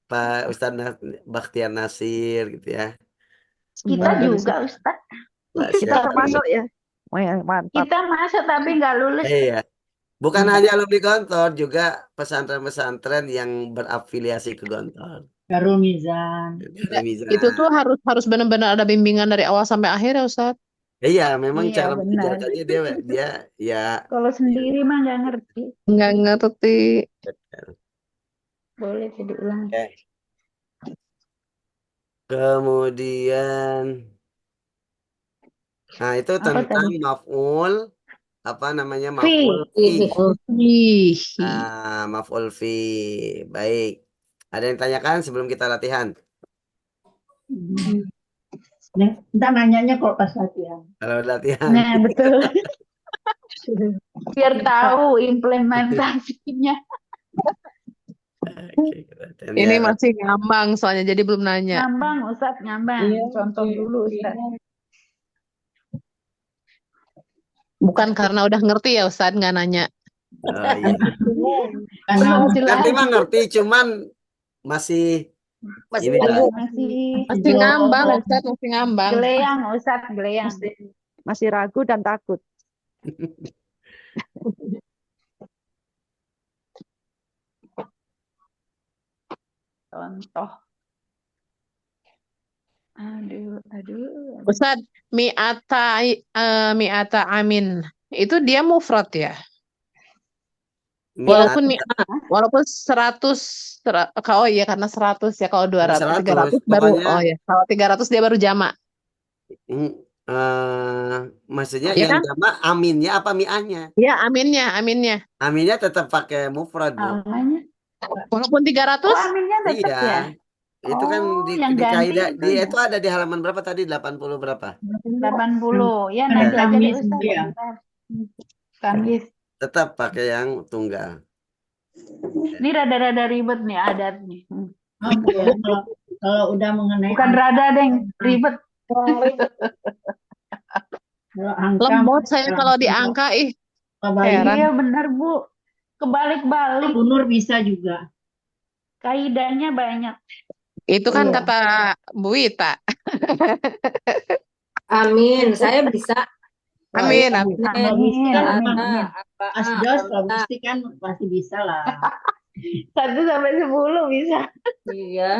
Pak Ustadz Bakhtiar Nasir gitu ya. kita semua dari juga Ustaz. Pak Kita siapa? termasuk ya. Wah, mantap. Kita masuk tapi nggak lulus. Iya. Bukan hanya alumni Gontor, juga pesantren-pesantren yang berafiliasi ke Gontor. Darul Mizan. Mizan. itu tuh harus benar-benar ada bimbingan dari awal sampai akhir ya Ustaz. Iya, memang Iya, cara benar. mengajarkannya dia ya. Kalau sendiri mah nggak ngerti. Nggak ngerti. Boleh diulang. Oke. Kemudian, nah itu Apa tentang tadi? maf'ul, apa namanya Fi. maf'ul fi. Ih, Maf'ul fi. Baik. Ada yang tanyakan sebelum kita latihan? Ntar nanyanya kalau pas latihan. Kalau latihan. Nah, betul. Biar tahu implementasinya. Oke, latihan ini ya. masih ngambang soalnya jadi belum nanya. Ngambang, Ustaz, ngambang. Contoh dulu, Ustaz. Bukan karena udah ngerti ya Ustaz nggak nanya. Oh, iya. Karena Ngerti mah ngerti, cuman masih Masih ini lah. ragu. Masih ngambang Ustaz, masih ngambang. Geleyang, Ustaz, geleyang. Masih ragu dan takut. Contoh. Aduh. Ustaz, mi'ata amin. Itu dia mufrad ya? Walaupun walaupun 100 oh iya karena 100 ya, kalau 200 300 baru pokoknya, oh ya. Kalau 300 dia baru jamak. maksudnya Ya yang kan? jamak aminnya apa mi'ahnya? Ya, aminnya. Aminnya tetap pakai mufrad, Bu. Namanya. Walaupun 300? Oh, aminnya tetap Iya. ya? Itu kan yang di ganti kaidah itu ya? itu ada di halaman berapa tadi? 80 berapa? 80. Ya, Ada naik aja deh, tamis Ustaz. ya. Tamis. Tetap pakai yang tunggal. Ini rada-rada ribet nih adatnya. Oh, iya. Kalau udah mengenai Bukan rada, Deng. Ribet. kalau angka, Lemot saya kalau diangka kebalik, heran. Iya, benar, Bu. Kebalik-balik. bunur bisa juga. Kaidahnya banyak. Itu kan Iya. kata Bu Wita. Amin. Saya bisa. Amin. Kalau bisa kan Amin. asdos, kalau mesti kan pasti bisa lah. 1 sampai 10 bisa. Iya.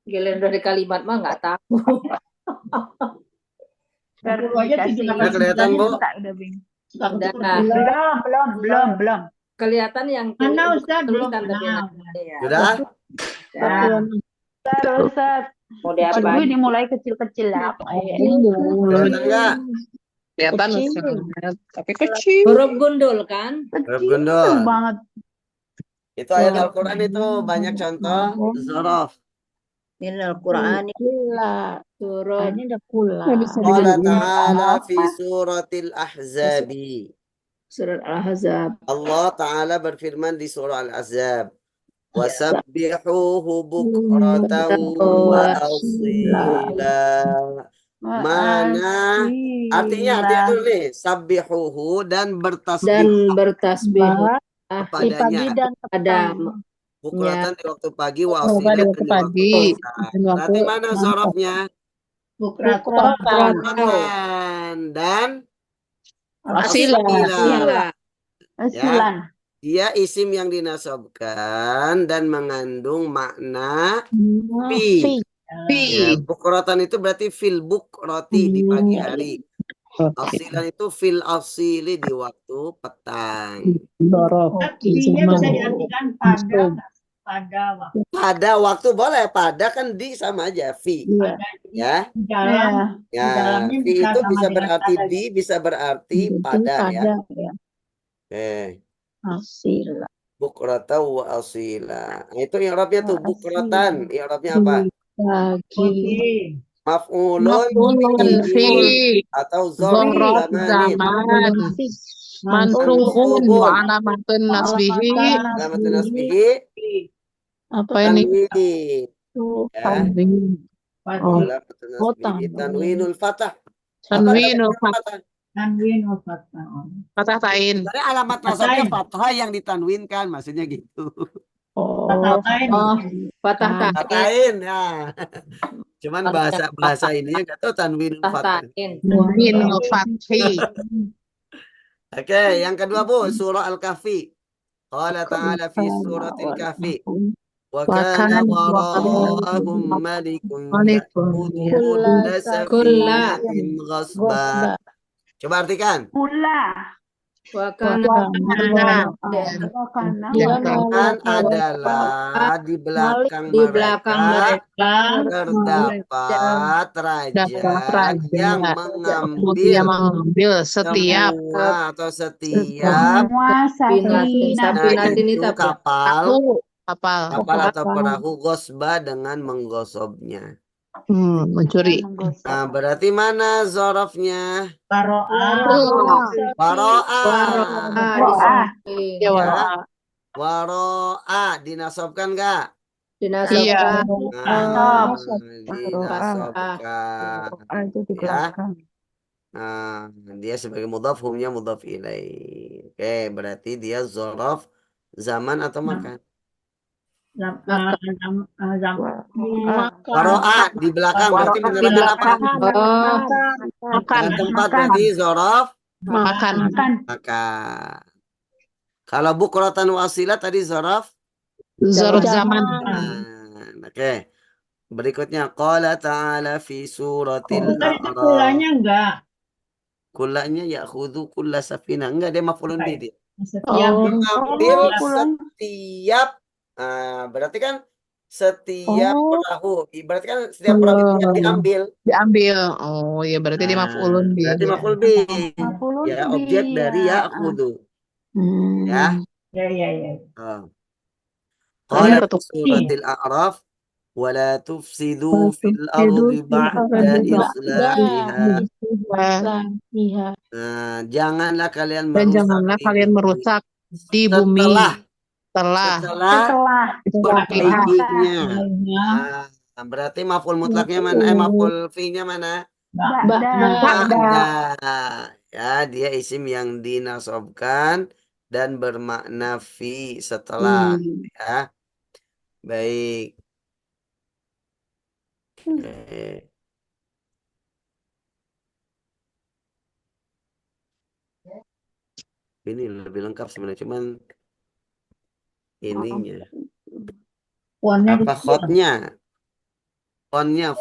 Giliran dari kalimat mah nggak tahu. Aku aja Dikasih 7, Udah kelihatan, Bu? tak udah bingung. Suka Belum. Kelihatan yang Mana Ustaz? Belum tulisan tapi kenal. iya. Sudah? Ustaz. Mau Aduh, diapain? ini mulai kecil-kecil lah. Kelihatan enggak? Kelihatan Kecil. Ustaz. Tapi kecil. Huruf gundul kan? Huruf gundul. banget. Itu ayat Al-Quran itu banyak contoh zorof. Ini Al-Quran. Huruf Ini udah pulang. Qala ta'ala fi suratil ahzabi. surat Al-Ahzab. Allah Ta'ala berfirman di surah Al-Ahzab. Wasabbihuhu bukratan wa asila. Mana artinya dulu nih, sabbihuhu dan bertasbih Bertasbih kepadanya. ada Bukratan di waktu pagi, wa Oh, asilan di dan waktu di waktu pagi. isya. Dan waktu Berarti mana zorofnya? bukratan. Bukratan dan Asila. asila. Sulan. Dia isim yang dinasobkan dan mengandung makna fi. Ya, bukrotan itu berarti fil bukroti di pagi hari. Asilan itu fil asili di waktu petang. Fi-nya bisa diartikan pada nggak? Pada waktu. Pada waktu boleh, pada kan di sama aja fi. Pada jadi Ya. di dalam di Ya, dalamnya fi bisa itu sama bisa dengan berarti pada. di, bisa berarti pada ya. Bukrata wa asila. Nah, itu i'rabnya tuh bukrotan. I'rabnya apa? Oke. Maf'ulun Maf'ulun bihi fi atau zarfu dzaraf zamanin. zaman mansubun wa Mansubun. alamatun nasbihi Alamatun nasbihi apa ini? tanwin. Ya. Tanwin. Oh, Alamatun nasbihi tanwinul fatah. Apa tanwinul tanwinul fatah? Tanwinul fathah. fathah tain. Sebenarnya alamat nasabnya Fatain. fathah yang ditanwinkan, maksudnya gitu. Fatain. Oh, patah tain. Fatain ya. Cuman bahasa ininya nggak tahu tanwinul Patah fatah. tain. Tanwinul fathi. Oke, yang kedua Bu, surah Al-Kahfi. Qala ta'ala fi suratil Kahfi. Wa kana wara'ahum malikun ya'khudhu kulla safinatin ghasba. Coba artikan. Wakana Kan adalah di belakang di belakang mereka mereka terdapat Dapat raja yang raja. mengambil Dia mengambil setiap semua atau setiap Sapinatin. Sapinatin itu itu apa? kapal kapal atau perahu gosba dengan menggosoknya. mencuri. Nah, berarti mana zorofnya? Waro'a. Waro'a. Ya, Ya. Waro'a dinasobkan nggak? Dinasobkan. Nah, Waro'a itu di ya. belakang. Nah, dia sebagai mudhaf, humnya mudhaf ilaih. Oke, berarti dia zorof zaman atau makan. Waro'a di belakang berarti menerangkan apa? Makan. Tempat berarti zorof makan. makan. Kalau bukrotan wasilah tadi zorof Zarf zaman. Oke. Berikutnya qala ta'ala fi suratil Tadi itu A'raf. kulanya enggak. Kulanya ya'khudhu kulla safina. Enggak, dia maf'ulun bih dia. Setiap Mengambil setiap berarti kan setiap perahu. Berarti kan setiap perahu itu yang diambil. Diambil. Oh, ya berarti dia maf'ulun bih. Berarti maf'ul bih. Ya, objek dari ya'khudhu. Ya. Ya. Qala fi suratil A'raf wala tufsidu fil ardi ba'da islahiha. Janganlah kalian Dan merusak janganlah di kalian bumi merusak di bumi setelah perbaikinya. Berarti maf'ul mutlaknya mana? Maf'ul fi'nya mana? Ba'da. Ya, dia isim yang dinasobkan dan bermakna fi setelah. Ya. Baik. Oke. Ini lebih lengkap sebenarnya, cuman ininya. Apa khotnya? Fontnya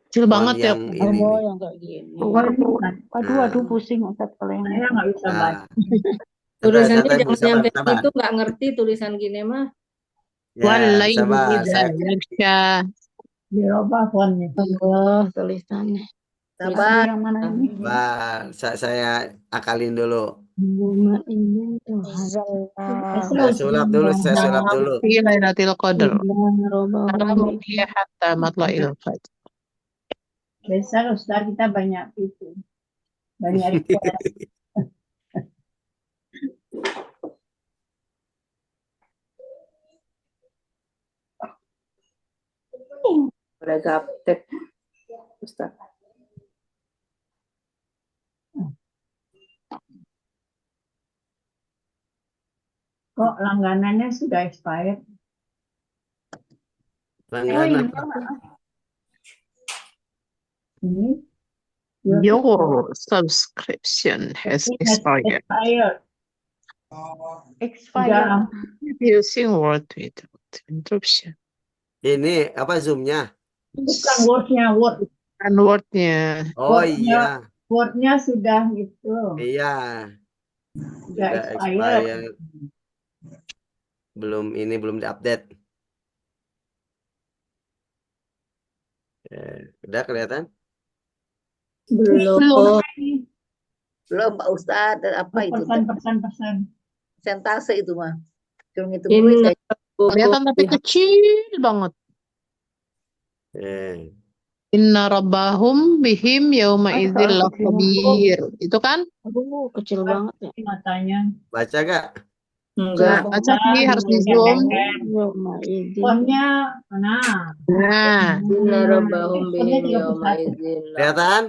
kecil banget ya. yang ini nih. Yang kayak gini. Aduh, pusing Ustaz kalau yang Saya nggak bisa baca. Tulisannya Santai, Bu, jangan yang kayak sabar. gitu, nggak ngerti tulisan gini mah. Ya, Walaili sabar. idza yaghsha. Dirubah fontnya. Allah, tulisannya. Sabar. yang mana ini? Saya akalin dulu. Saya Saya sulap dulu. Fi Lailatul Qadar. Salamun hiya hatta matla'il fajr. Besar Ustaz kita banyak itu. Banyak request. Udah gaptek. Ustaz. Kok langganannya sudah expired? Langganan. Ini Your subscription has It has expired. expired. Expired. Using word without interruption. Ini apa Zoom-nya? Bukan wordnya, Kan wordnya. Oh wordnya, iya, wordnya sudah gitu, iya. sudah Sudah expired. expired. Belum diupdate. Udah kelihatan? Belum. Belum Pak Ustadz, dan apa itu? Persen. Persentase itu mah. Cuma ngitung duit Inna kayak Kelihatan tapi kecil banget. Eh, Inna rabbahum bihim yauma idzil lakhabir. Itu kan? Aduh, kecil banget ya. Matanya. baca gak? Enggak. Baca sih harus di zoom. Yauma idzin. Wordnya mana? Nah, Inna rabbahum Wordnya bihim yauma 31. idzin. Kelihatan?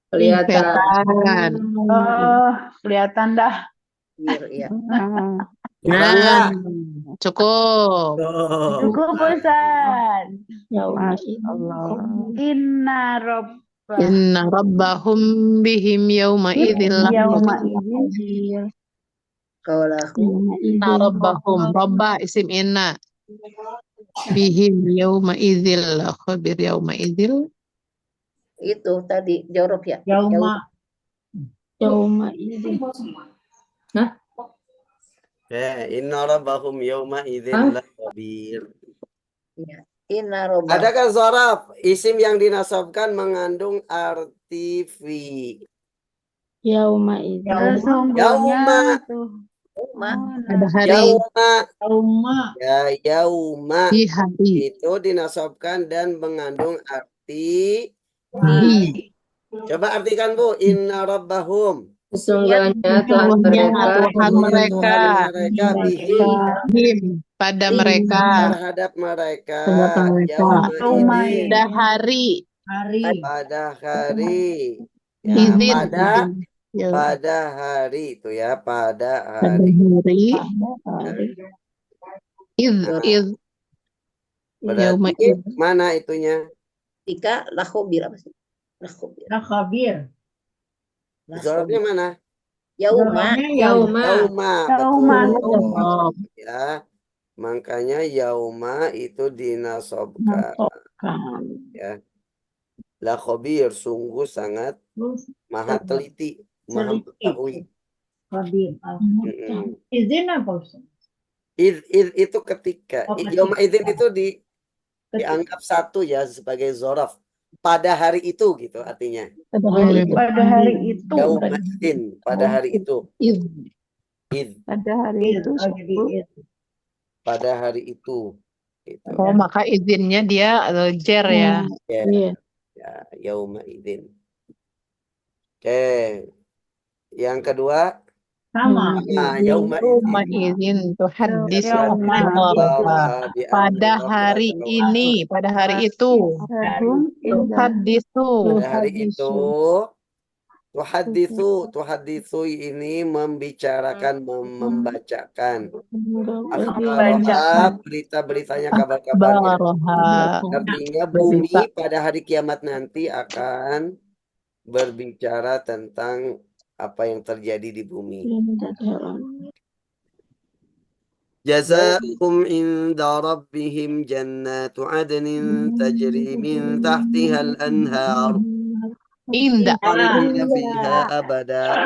Kelihatan. kelihatan. Oh, kelihatan dah. ya. Kurang Nah, nggak? cukup. Oh, Cukup Ustaz. Yauma Masya Allah. Inna robba. Inna rabbahum bihim yauma idzil Yauma lakhabir. idzin. Kaulahu Inna rabbahum. Rabba isim inna. Bihim yauma idzil lakhabir. Yauma idzil. itu tadi jorok ya. Yauma. Yauma idzin. inna rabbahum yawma idzin lakhabir. Ya. Inna robbah. Ada kan zoraf? Isim yang dinasabkan mengandung arti fi. Yauma idzin. Sesungguhnya Yauma. tuh. Pada hari Yauma. Ya, yauma. di hari. Itu dinasabkan dan mengandung arti. Di. Coba artikan Bu. Inna rabbahum. Sesungguhnya Tuhan Sesungguhnya mereka Tuhan mereka Mereka bihim. bihim pada mereka Terhadap mereka. terhadap mereka Yauma idin. pada hari Hari. Pada hari. Ya, izin ya, pada hari itu ya. Pada pada hari. hari iz yauma Berarti iz. mana itunya? Tika lakhobir apa sih? Lakhobir. Lakhabir. Zorobnya mana? Yauma. Yauma. Yauma. Yauma. Betul. Ya. Makanya yauma itu dinasobkan. Ya. La khabir sungguh sangat maha teliti, maha mengetahui. Khabir. Mm-mm. Izin apa Ustaz? Id itu ketika Oh, ketika. yauma idzin itu dianggap satu ya sebagai zorof pada hari itu gitu artinya. Pada hari itu. Yauma idzin pada hari itu. Iz. Id Pada hari itu pada hari itu. Gitu. Oh, maka izinnya dia jer ya. Ya, Iya. ya, yauma idzin. Oke. Yang kedua, Sama. yauma Yauma idzin. izin tuh hadis Yauma pada hari ini, pada hari itu. Hadis tuh. Pada hari itu tuhaditsu ini membicarakan, membacakan akhbar, berita-beritanya, kabar-kabarnya. Baroha. Artinya bumi pada hari kiamat nanti akan berbicara tentang apa yang terjadi di bumi. Jazakum inda rabbihim jannatu adnin tajri min tahtiha al-anhar Indah. khalidina fiha abada.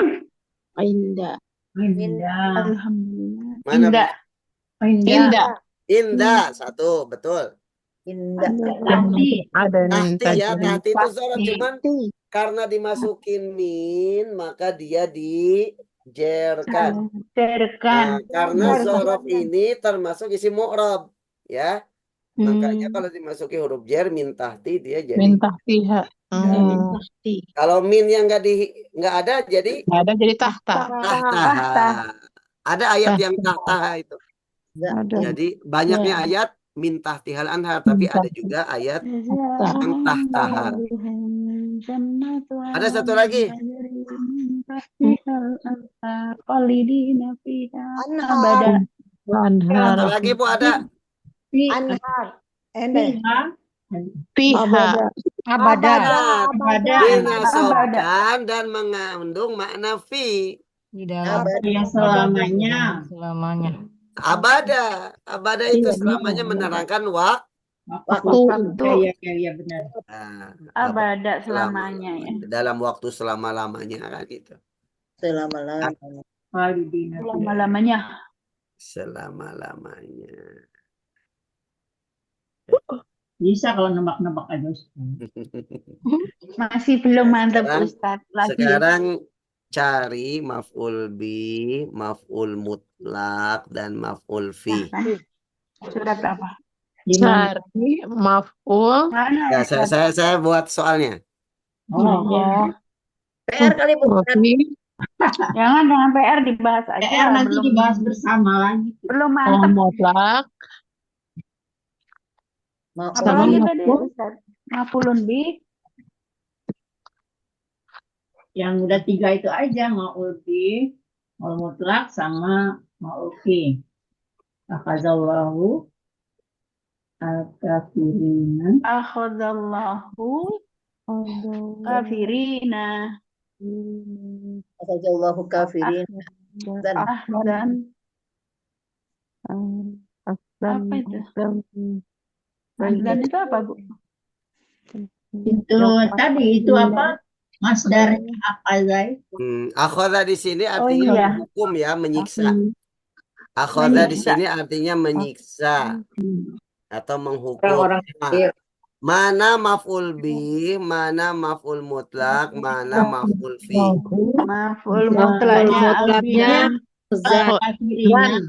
Indah. Indah. Mana Bu? Indah. Indah satu, betul. Indah. Tahti. Ada Tahti ya, tajri. tahti itu zorof, cuman karena dimasukin min maka dia dijerkan. Nah, karena zorof ini termasuk isim mu'rab ya. Makanya kalau dimasuki huruf jer min tahti dia jadi. Min tahtiha. Kalau min yang nggak ada jadi Nggak ada jadi tahta. tahtaha. Ada ayat yang tahtaha itu. Jadi banyaknya ayat min tahtihal anhar, tapi ada juga ayat yang tahtaha. Ada satu lagi. Anhar. Satu lagi Bu ada. Anhar. Ende. Fiha. Pihak. Abada. Abada. Dinasobkan dan mengandung makna fi. Di dalam Yang selamanya. Selamanya. Abada itu selamanya menerangkan Waktu. Ya, benar. Abada selamanya ya. dalam waktu selama-lamanya kan gitu. Selama-lamanya. Selama-lamanya. Selama-lamanya. Bisa kalau nebak-nebak aja. Masih belum mantap Sekarang- Ustadz lagi. Sekarang cari maf'ul bi, maf'ul mutlak, dan maf'ul fi. Surat apa? Cari maf'ul. Mana Ya, Ustadz? saya buat soalnya. Oh, PR kali Bu. Fi. jangan PR dibahas aja. PR nanti belum dibahas bersama lagi. belum Oh, mantap. mutlak. Apa Sama lagi tadi maf'ul. Ustadz? Mafulun bi. Yang udah 3 itu aja, ma'ul bi, ma'ul mutlak, sama ma'ul fi. Akhazallahu al-kafirina. Akhadallahu kafirina. Asallahu kafirin. Dan Ahzan. Apa itu? Ahzan itu apa, Bu? Itu tadi, itu apa? Masdar akhazai. Akhoda di sini Oh artinya iya. menghukum ya, menyiksa. Akhoda di Menyiksa. sini artinya menyiksa atau menghukum. orang-orang Nah, kafir. mana maf'ul bi, mana maf'ul mutlak, mana maf'ul fi. Maful Mutlaknya mutlaknya zat. Kafirina.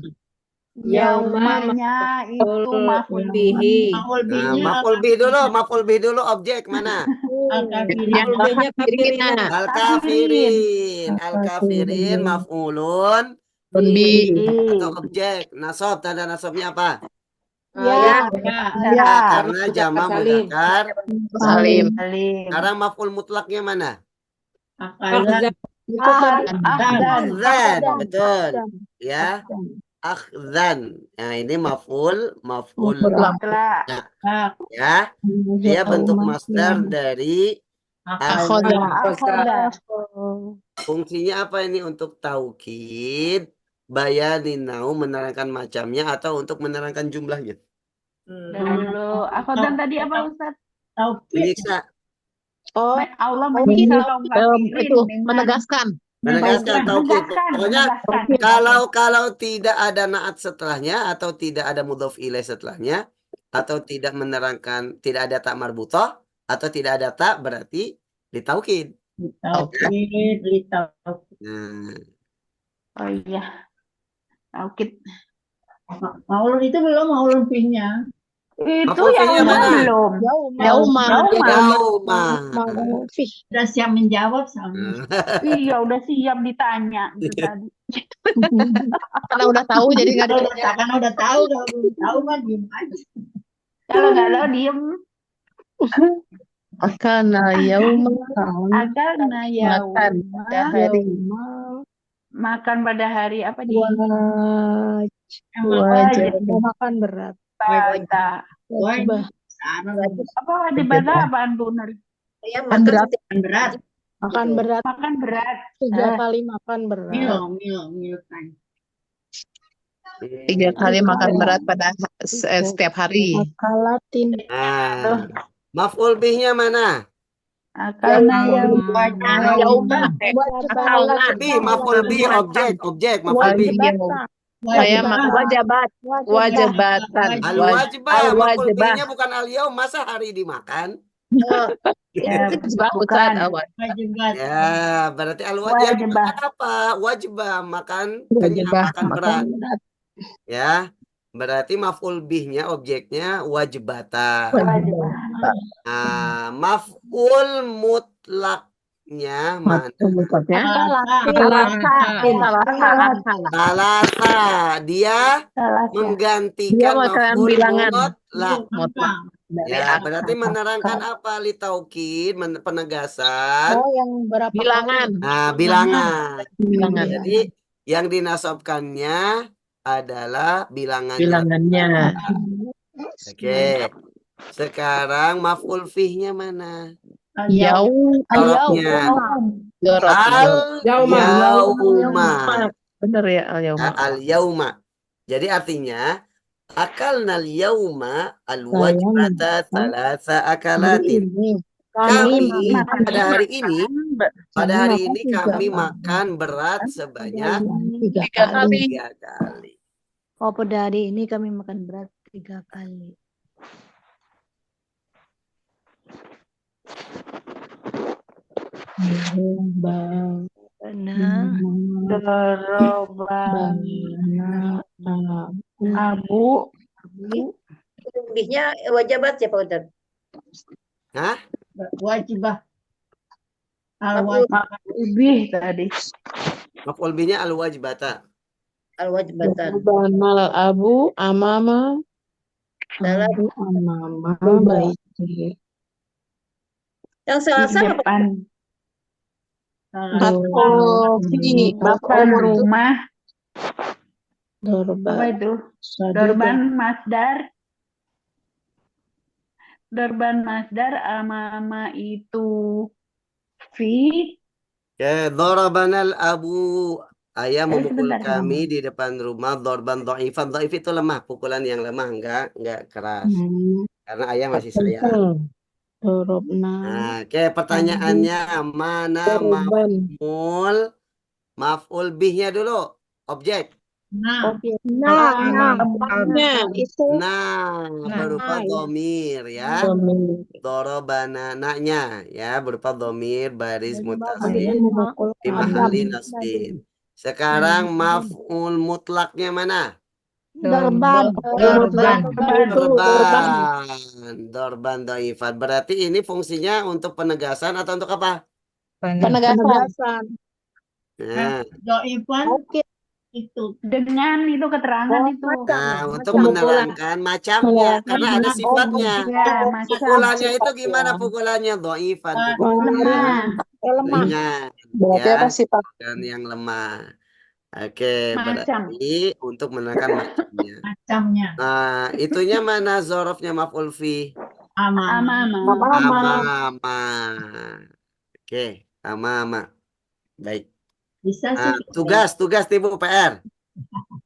yaumanya itu maful bihi. Ma'ul Nah, binya maf'ul bi dulu objek mana? al-kafirina. Kafirina. Al-kafirin maf'ulun Bi. atau objek. Nasab, tanda nasabnya apa? Ya, Ya, karena jama Salim. mudzakkar Salim. salim. sekarang maf'ul mutlaknya mana? Akhazan. Ahzan. Akhzan, betul. Ya, akhzan. Nah, ini maf'ul Mutlak. ya. Dia bentuk masdar dari Akhoda. Akhoda. fungsinya apa ini? Untuk taukid, bayanin nau, menerangkan macamnya, atau untuk menerangkan jumlahnya. Dulu akhodan tadi apa Ustaz? Menyiksa, Oh, Allah menyiksa kaum kafirin Itu dengan menegaskan. menegaskan taukid. Pokoknya menegaskan. kalau tidak ada naat setelahnya, atau tidak ada mudhof ilaih setelahnya, atau tidak menerangkan, tidak ada tak marbutah, atau tidak ada tak, berarti ditaukid. Taukid. Nah, Oh iya. Taukid. Maulun itu belum maulun finya. Itu Maf'ul yang fi'nya mana? belum. Yauma. yauma. Sudah siap menjawab soalnya. Iya, udah siap ditanya itu tadi. Karena udah tahu jadi nggak ditanya. Karena udah tahu, kalau belum tahu mah diem aja. Kalau nggak tahu diem. Karena yauma. Akarna Makan pada hari. makan pada hari apa di Wajib. makan berat. bata. Wajib. Apa wajib bata apaan benar? Ya, Makan berat. Berat. Makan berat. Makan berat. 3 kali makan berat. Mil time. 3 kali makan berat pada setiap hari. Akalatin. Nah, maf'ul bihnya mana? Akarna Yauma. Maf'ul bi objek maf'ul bi. Saya makan wajibat. Wajibatan. Al-wajibah, maf'ul Al-wajibah. bihnya bukan al-yaum, masa hari dimakan? ya, Wajibah bukan. Wajibat. Ya, berarti al-wajibah Wajibah. makan apa? Wajibah makan Wajibah makan berat. Ya, berarti maf'ul bihnya objeknya wajibatan. Wajibah. Nah, maf'ul mutlaknya mana? Salasa, dia Salah ya. menggantikan Dia menggantikan maf'ul bilangan. mutlak. Ya, berarti menerangkan apa? Litaukid, penegasan. Oh, yang berapa Bilangan. Nah, bilangan. Bilangan. Jadi yang dinasobkannya adalah bilangannya. Bilangannya. Oke. Sekarang maf'ul fihnya mana? Yaum. Dorobnya. Dorop. Yauma. Al-yauma. Bener ya, al-yauma. Al-yauma. Jadi artinya akalna al-yauma al-wajbata thalatha akalatin. Kami pada hari ini kami makan berat sebanyak Tiga kali. 3 kali. Oh, pada hari ini kami makan berat 3 kali. Benar. Dorobana abu Lebihnya wajibat ya Pak Ustadz? Hah? Wajibah. Maf'ul lebih tadi. Maf'ul bihnya al-wajbata. al-wajibatan. Banal abu amama. Dalam Abu amama baiti. yang Di selasa apa? depan Maf'ul fi. depan Maf'ul rumah. Apa dorban. itu? Sadida. Dorban masdar. Dorban masdar amama itu fi. Ya, darabanal abu. Ayah memukul sebentar. kami di depan rumah dorban dhaifan. Dhaif itu lemah, pukulan yang lemah, enggak keras. Karena ayah masih sayang. Dorobna. Nah, oke, pertanyaannya mana Dorban. maf'ul bihnya dulu. Objek. Nah, Nah, itu Nah, berupa domir ya. domir. Dorobana naknya ya berupa domir baris mutasil Memukul di mahali nasbin. Sekarang maf'ul mutlaknya mana? Dorban. Dorban dhaifan. Berarti ini fungsinya untuk penegasan atau untuk apa? Penegasan. Nah, doifan itu. Dengan itu keterangan itu. nah, untuk menerangkan macamnya karena ada sifatnya. Ya, macam. Pukulannya itu gimana pukulannya? Dhaifan. Lemah. Ringan. Berarti Ya. apa sifat? Dan yang lemah. Oke, Macam. berarti untuk menekan macamnya. Macamnya. Nah, itunya mana zorofnya maf'ul fi? Amama. Amama. Oke, amama. Baik. Bisa Nah, sih. tugas Ibu PR.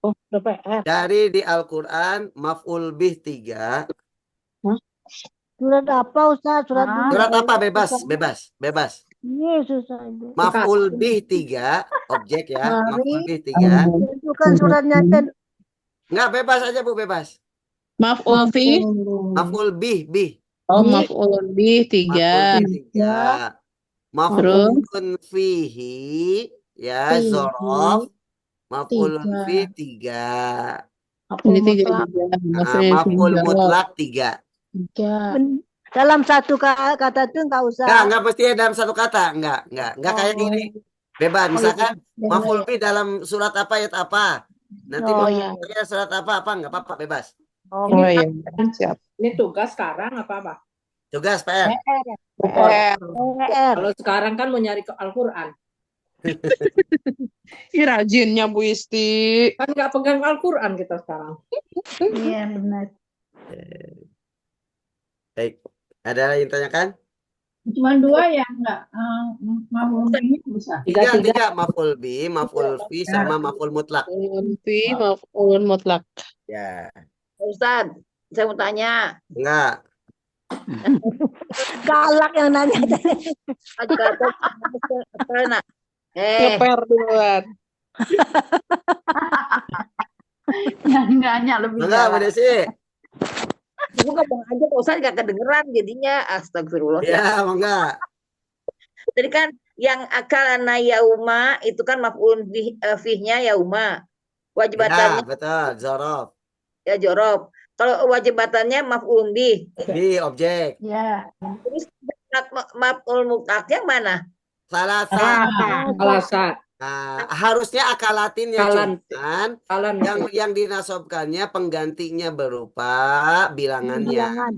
Oh, PR. Dari di Al-Qur'an maf'ul bih 3. Surat apa Ustaz? Surat Surat apa? Bebas. Yesus saja. Maf'ul bih 3, objek ya. Maf'ul bih 3. Itu kan suratnya kan. Enggak, bebas aja Bu, bebas. Maf'ul fi. Maf'ul bih. Oh, maf'ul bi 3. Maf'ul bih 3. Maf'ulun fihi ya zorof. Maf'ulun fi 3. Ini 3 juga. Maf'ul mutlak 3. Dalam satu kata itu enggak usah. Enggak mesti dalam satu kata. Enggak kayak gini. Bebas. Misalkan maf'ul fi dalam surat apa ayat apa. Nanti surat apa enggak apa-apa, bebas. Oh, iya. Siap. Ini tugas sekarang apa? Tugas PR. Kalau sekarang kan mau nyari ke Al-Quran. Ih, rajinnya Bu Isti. Kan nggak pegang Al-Quran kita sekarang. Iya, benar. Baik. Ada yang tanyakan? Cuma 2 ya enggak. Maf'ul bihnya bisa. 3 maf'ul bi, maf'ul fi sama maf'ul mutlak. Maf'ul fi, maf'ul mutlak. Ya. Ustaz, saya mau tanya. Enggak. Galak yang nanya. Ngeper duluan. Yang nanya lebih Enggak, Bu galak. Desi. Ibu ngomong aja Pak Ustaz nggak kedengeran jadinya. Astagfirullah. Ya, enggak. Jadi kan yang akalana yauma itu kan maf'ul fihnya yauma. Wajibatannya Ya, betul. Zorof. ya jorob. Kalau wajibatannya maf'ul bih. Bi, objek. Ya. Terus maf'ul mutlaknya mana? Salasa. Alasan. Nah, harusnya akalatin ya cuman yang dinasobkannya penggantinya berupa bilangannya.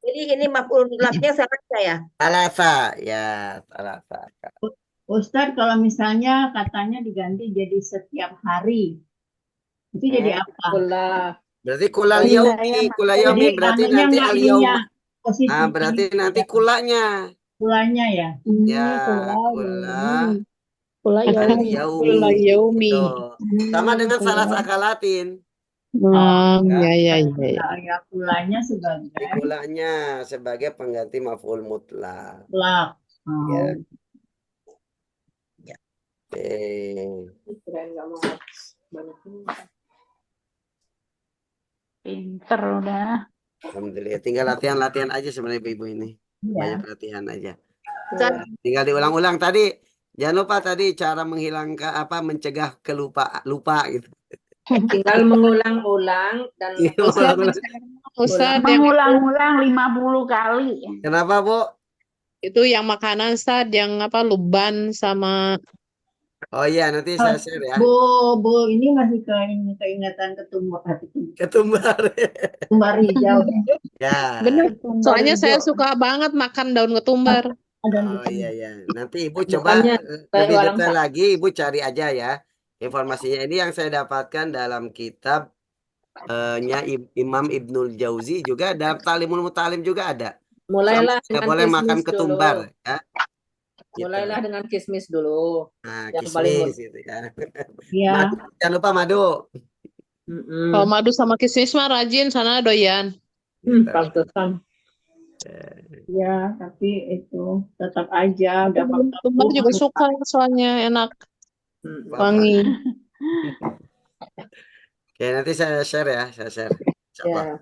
Jadi ini maf'ul mutlaknya salasa ya? Salasa, ya, salasa. Ustadz, kalau misalnya katanya diganti jadi setiap hari, itu jadi apa? Berarti kula Jadi yaumi, saya kula Jadi yaumi berarti anunya nanti enggak al ininya yauma. positif Berarti ini nanti ada kulanya. kulanya ya. Ya, Kula kula kula al yaumi. yaumi Kula yaumi. gitu. Sama dengan Kula. salah sakalatin. Oh, Ya, Ya, ya, ya, ya. ya kulanya di sebagai kulanya sebagai pengganti maf'ul mutlak. plak. Ya, Oh, oke. Kirain nggak mau banyak ini. pinter udah. Alhamdulillah. Tinggal latihan-latihan aja sebenarnya ibu ini. iya. Banyak latihan aja. Ustaz, Tinggal diulang-ulang tadi. Jangan lupa tadi cara menghilangkan mencegah lupa gitu. Tinggal mengulang-ulang dan Iya, Ustaz, ulang-ulang. Ustaz yang itu, Mengulang-ulang 50 kali. Kenapa, Bu? itu yang makanan Ustaz, yang apa luban sama Oh iya, nanti saya share ya. Bu, ini masih keingatan Ketumbar. ketumbar hijau. Ya. bener. Ketumbar Soalnya saya hijau. suka banget makan daun ketumbar. Ada Oh iya ya. Nanti Ibu coba bukannya kayak lebih walang detail lagi, Ibu cari aja ya. Informasinya ini yang saya dapatkan dalam kitab Imam Ibnul Jauzi juga, dalam Talimul Mutalim juga ada. mulailah Nggak dengan boleh makan kismis dulu. ketumbar ya. Gitu. Mulailah dengan kismis dulu. Nah, Yang paling kismis gitu ya. Iya. Madu, jangan lupa madu. Kalau madu sama kismis mah rajin sana doyan. Gitu. pantesan. Ya, tapi itu tetap aja udah Ketumbar juga suka soalnya enak, wangi. Oke, nanti saya share ya, saya share. Insyaallah. Ya.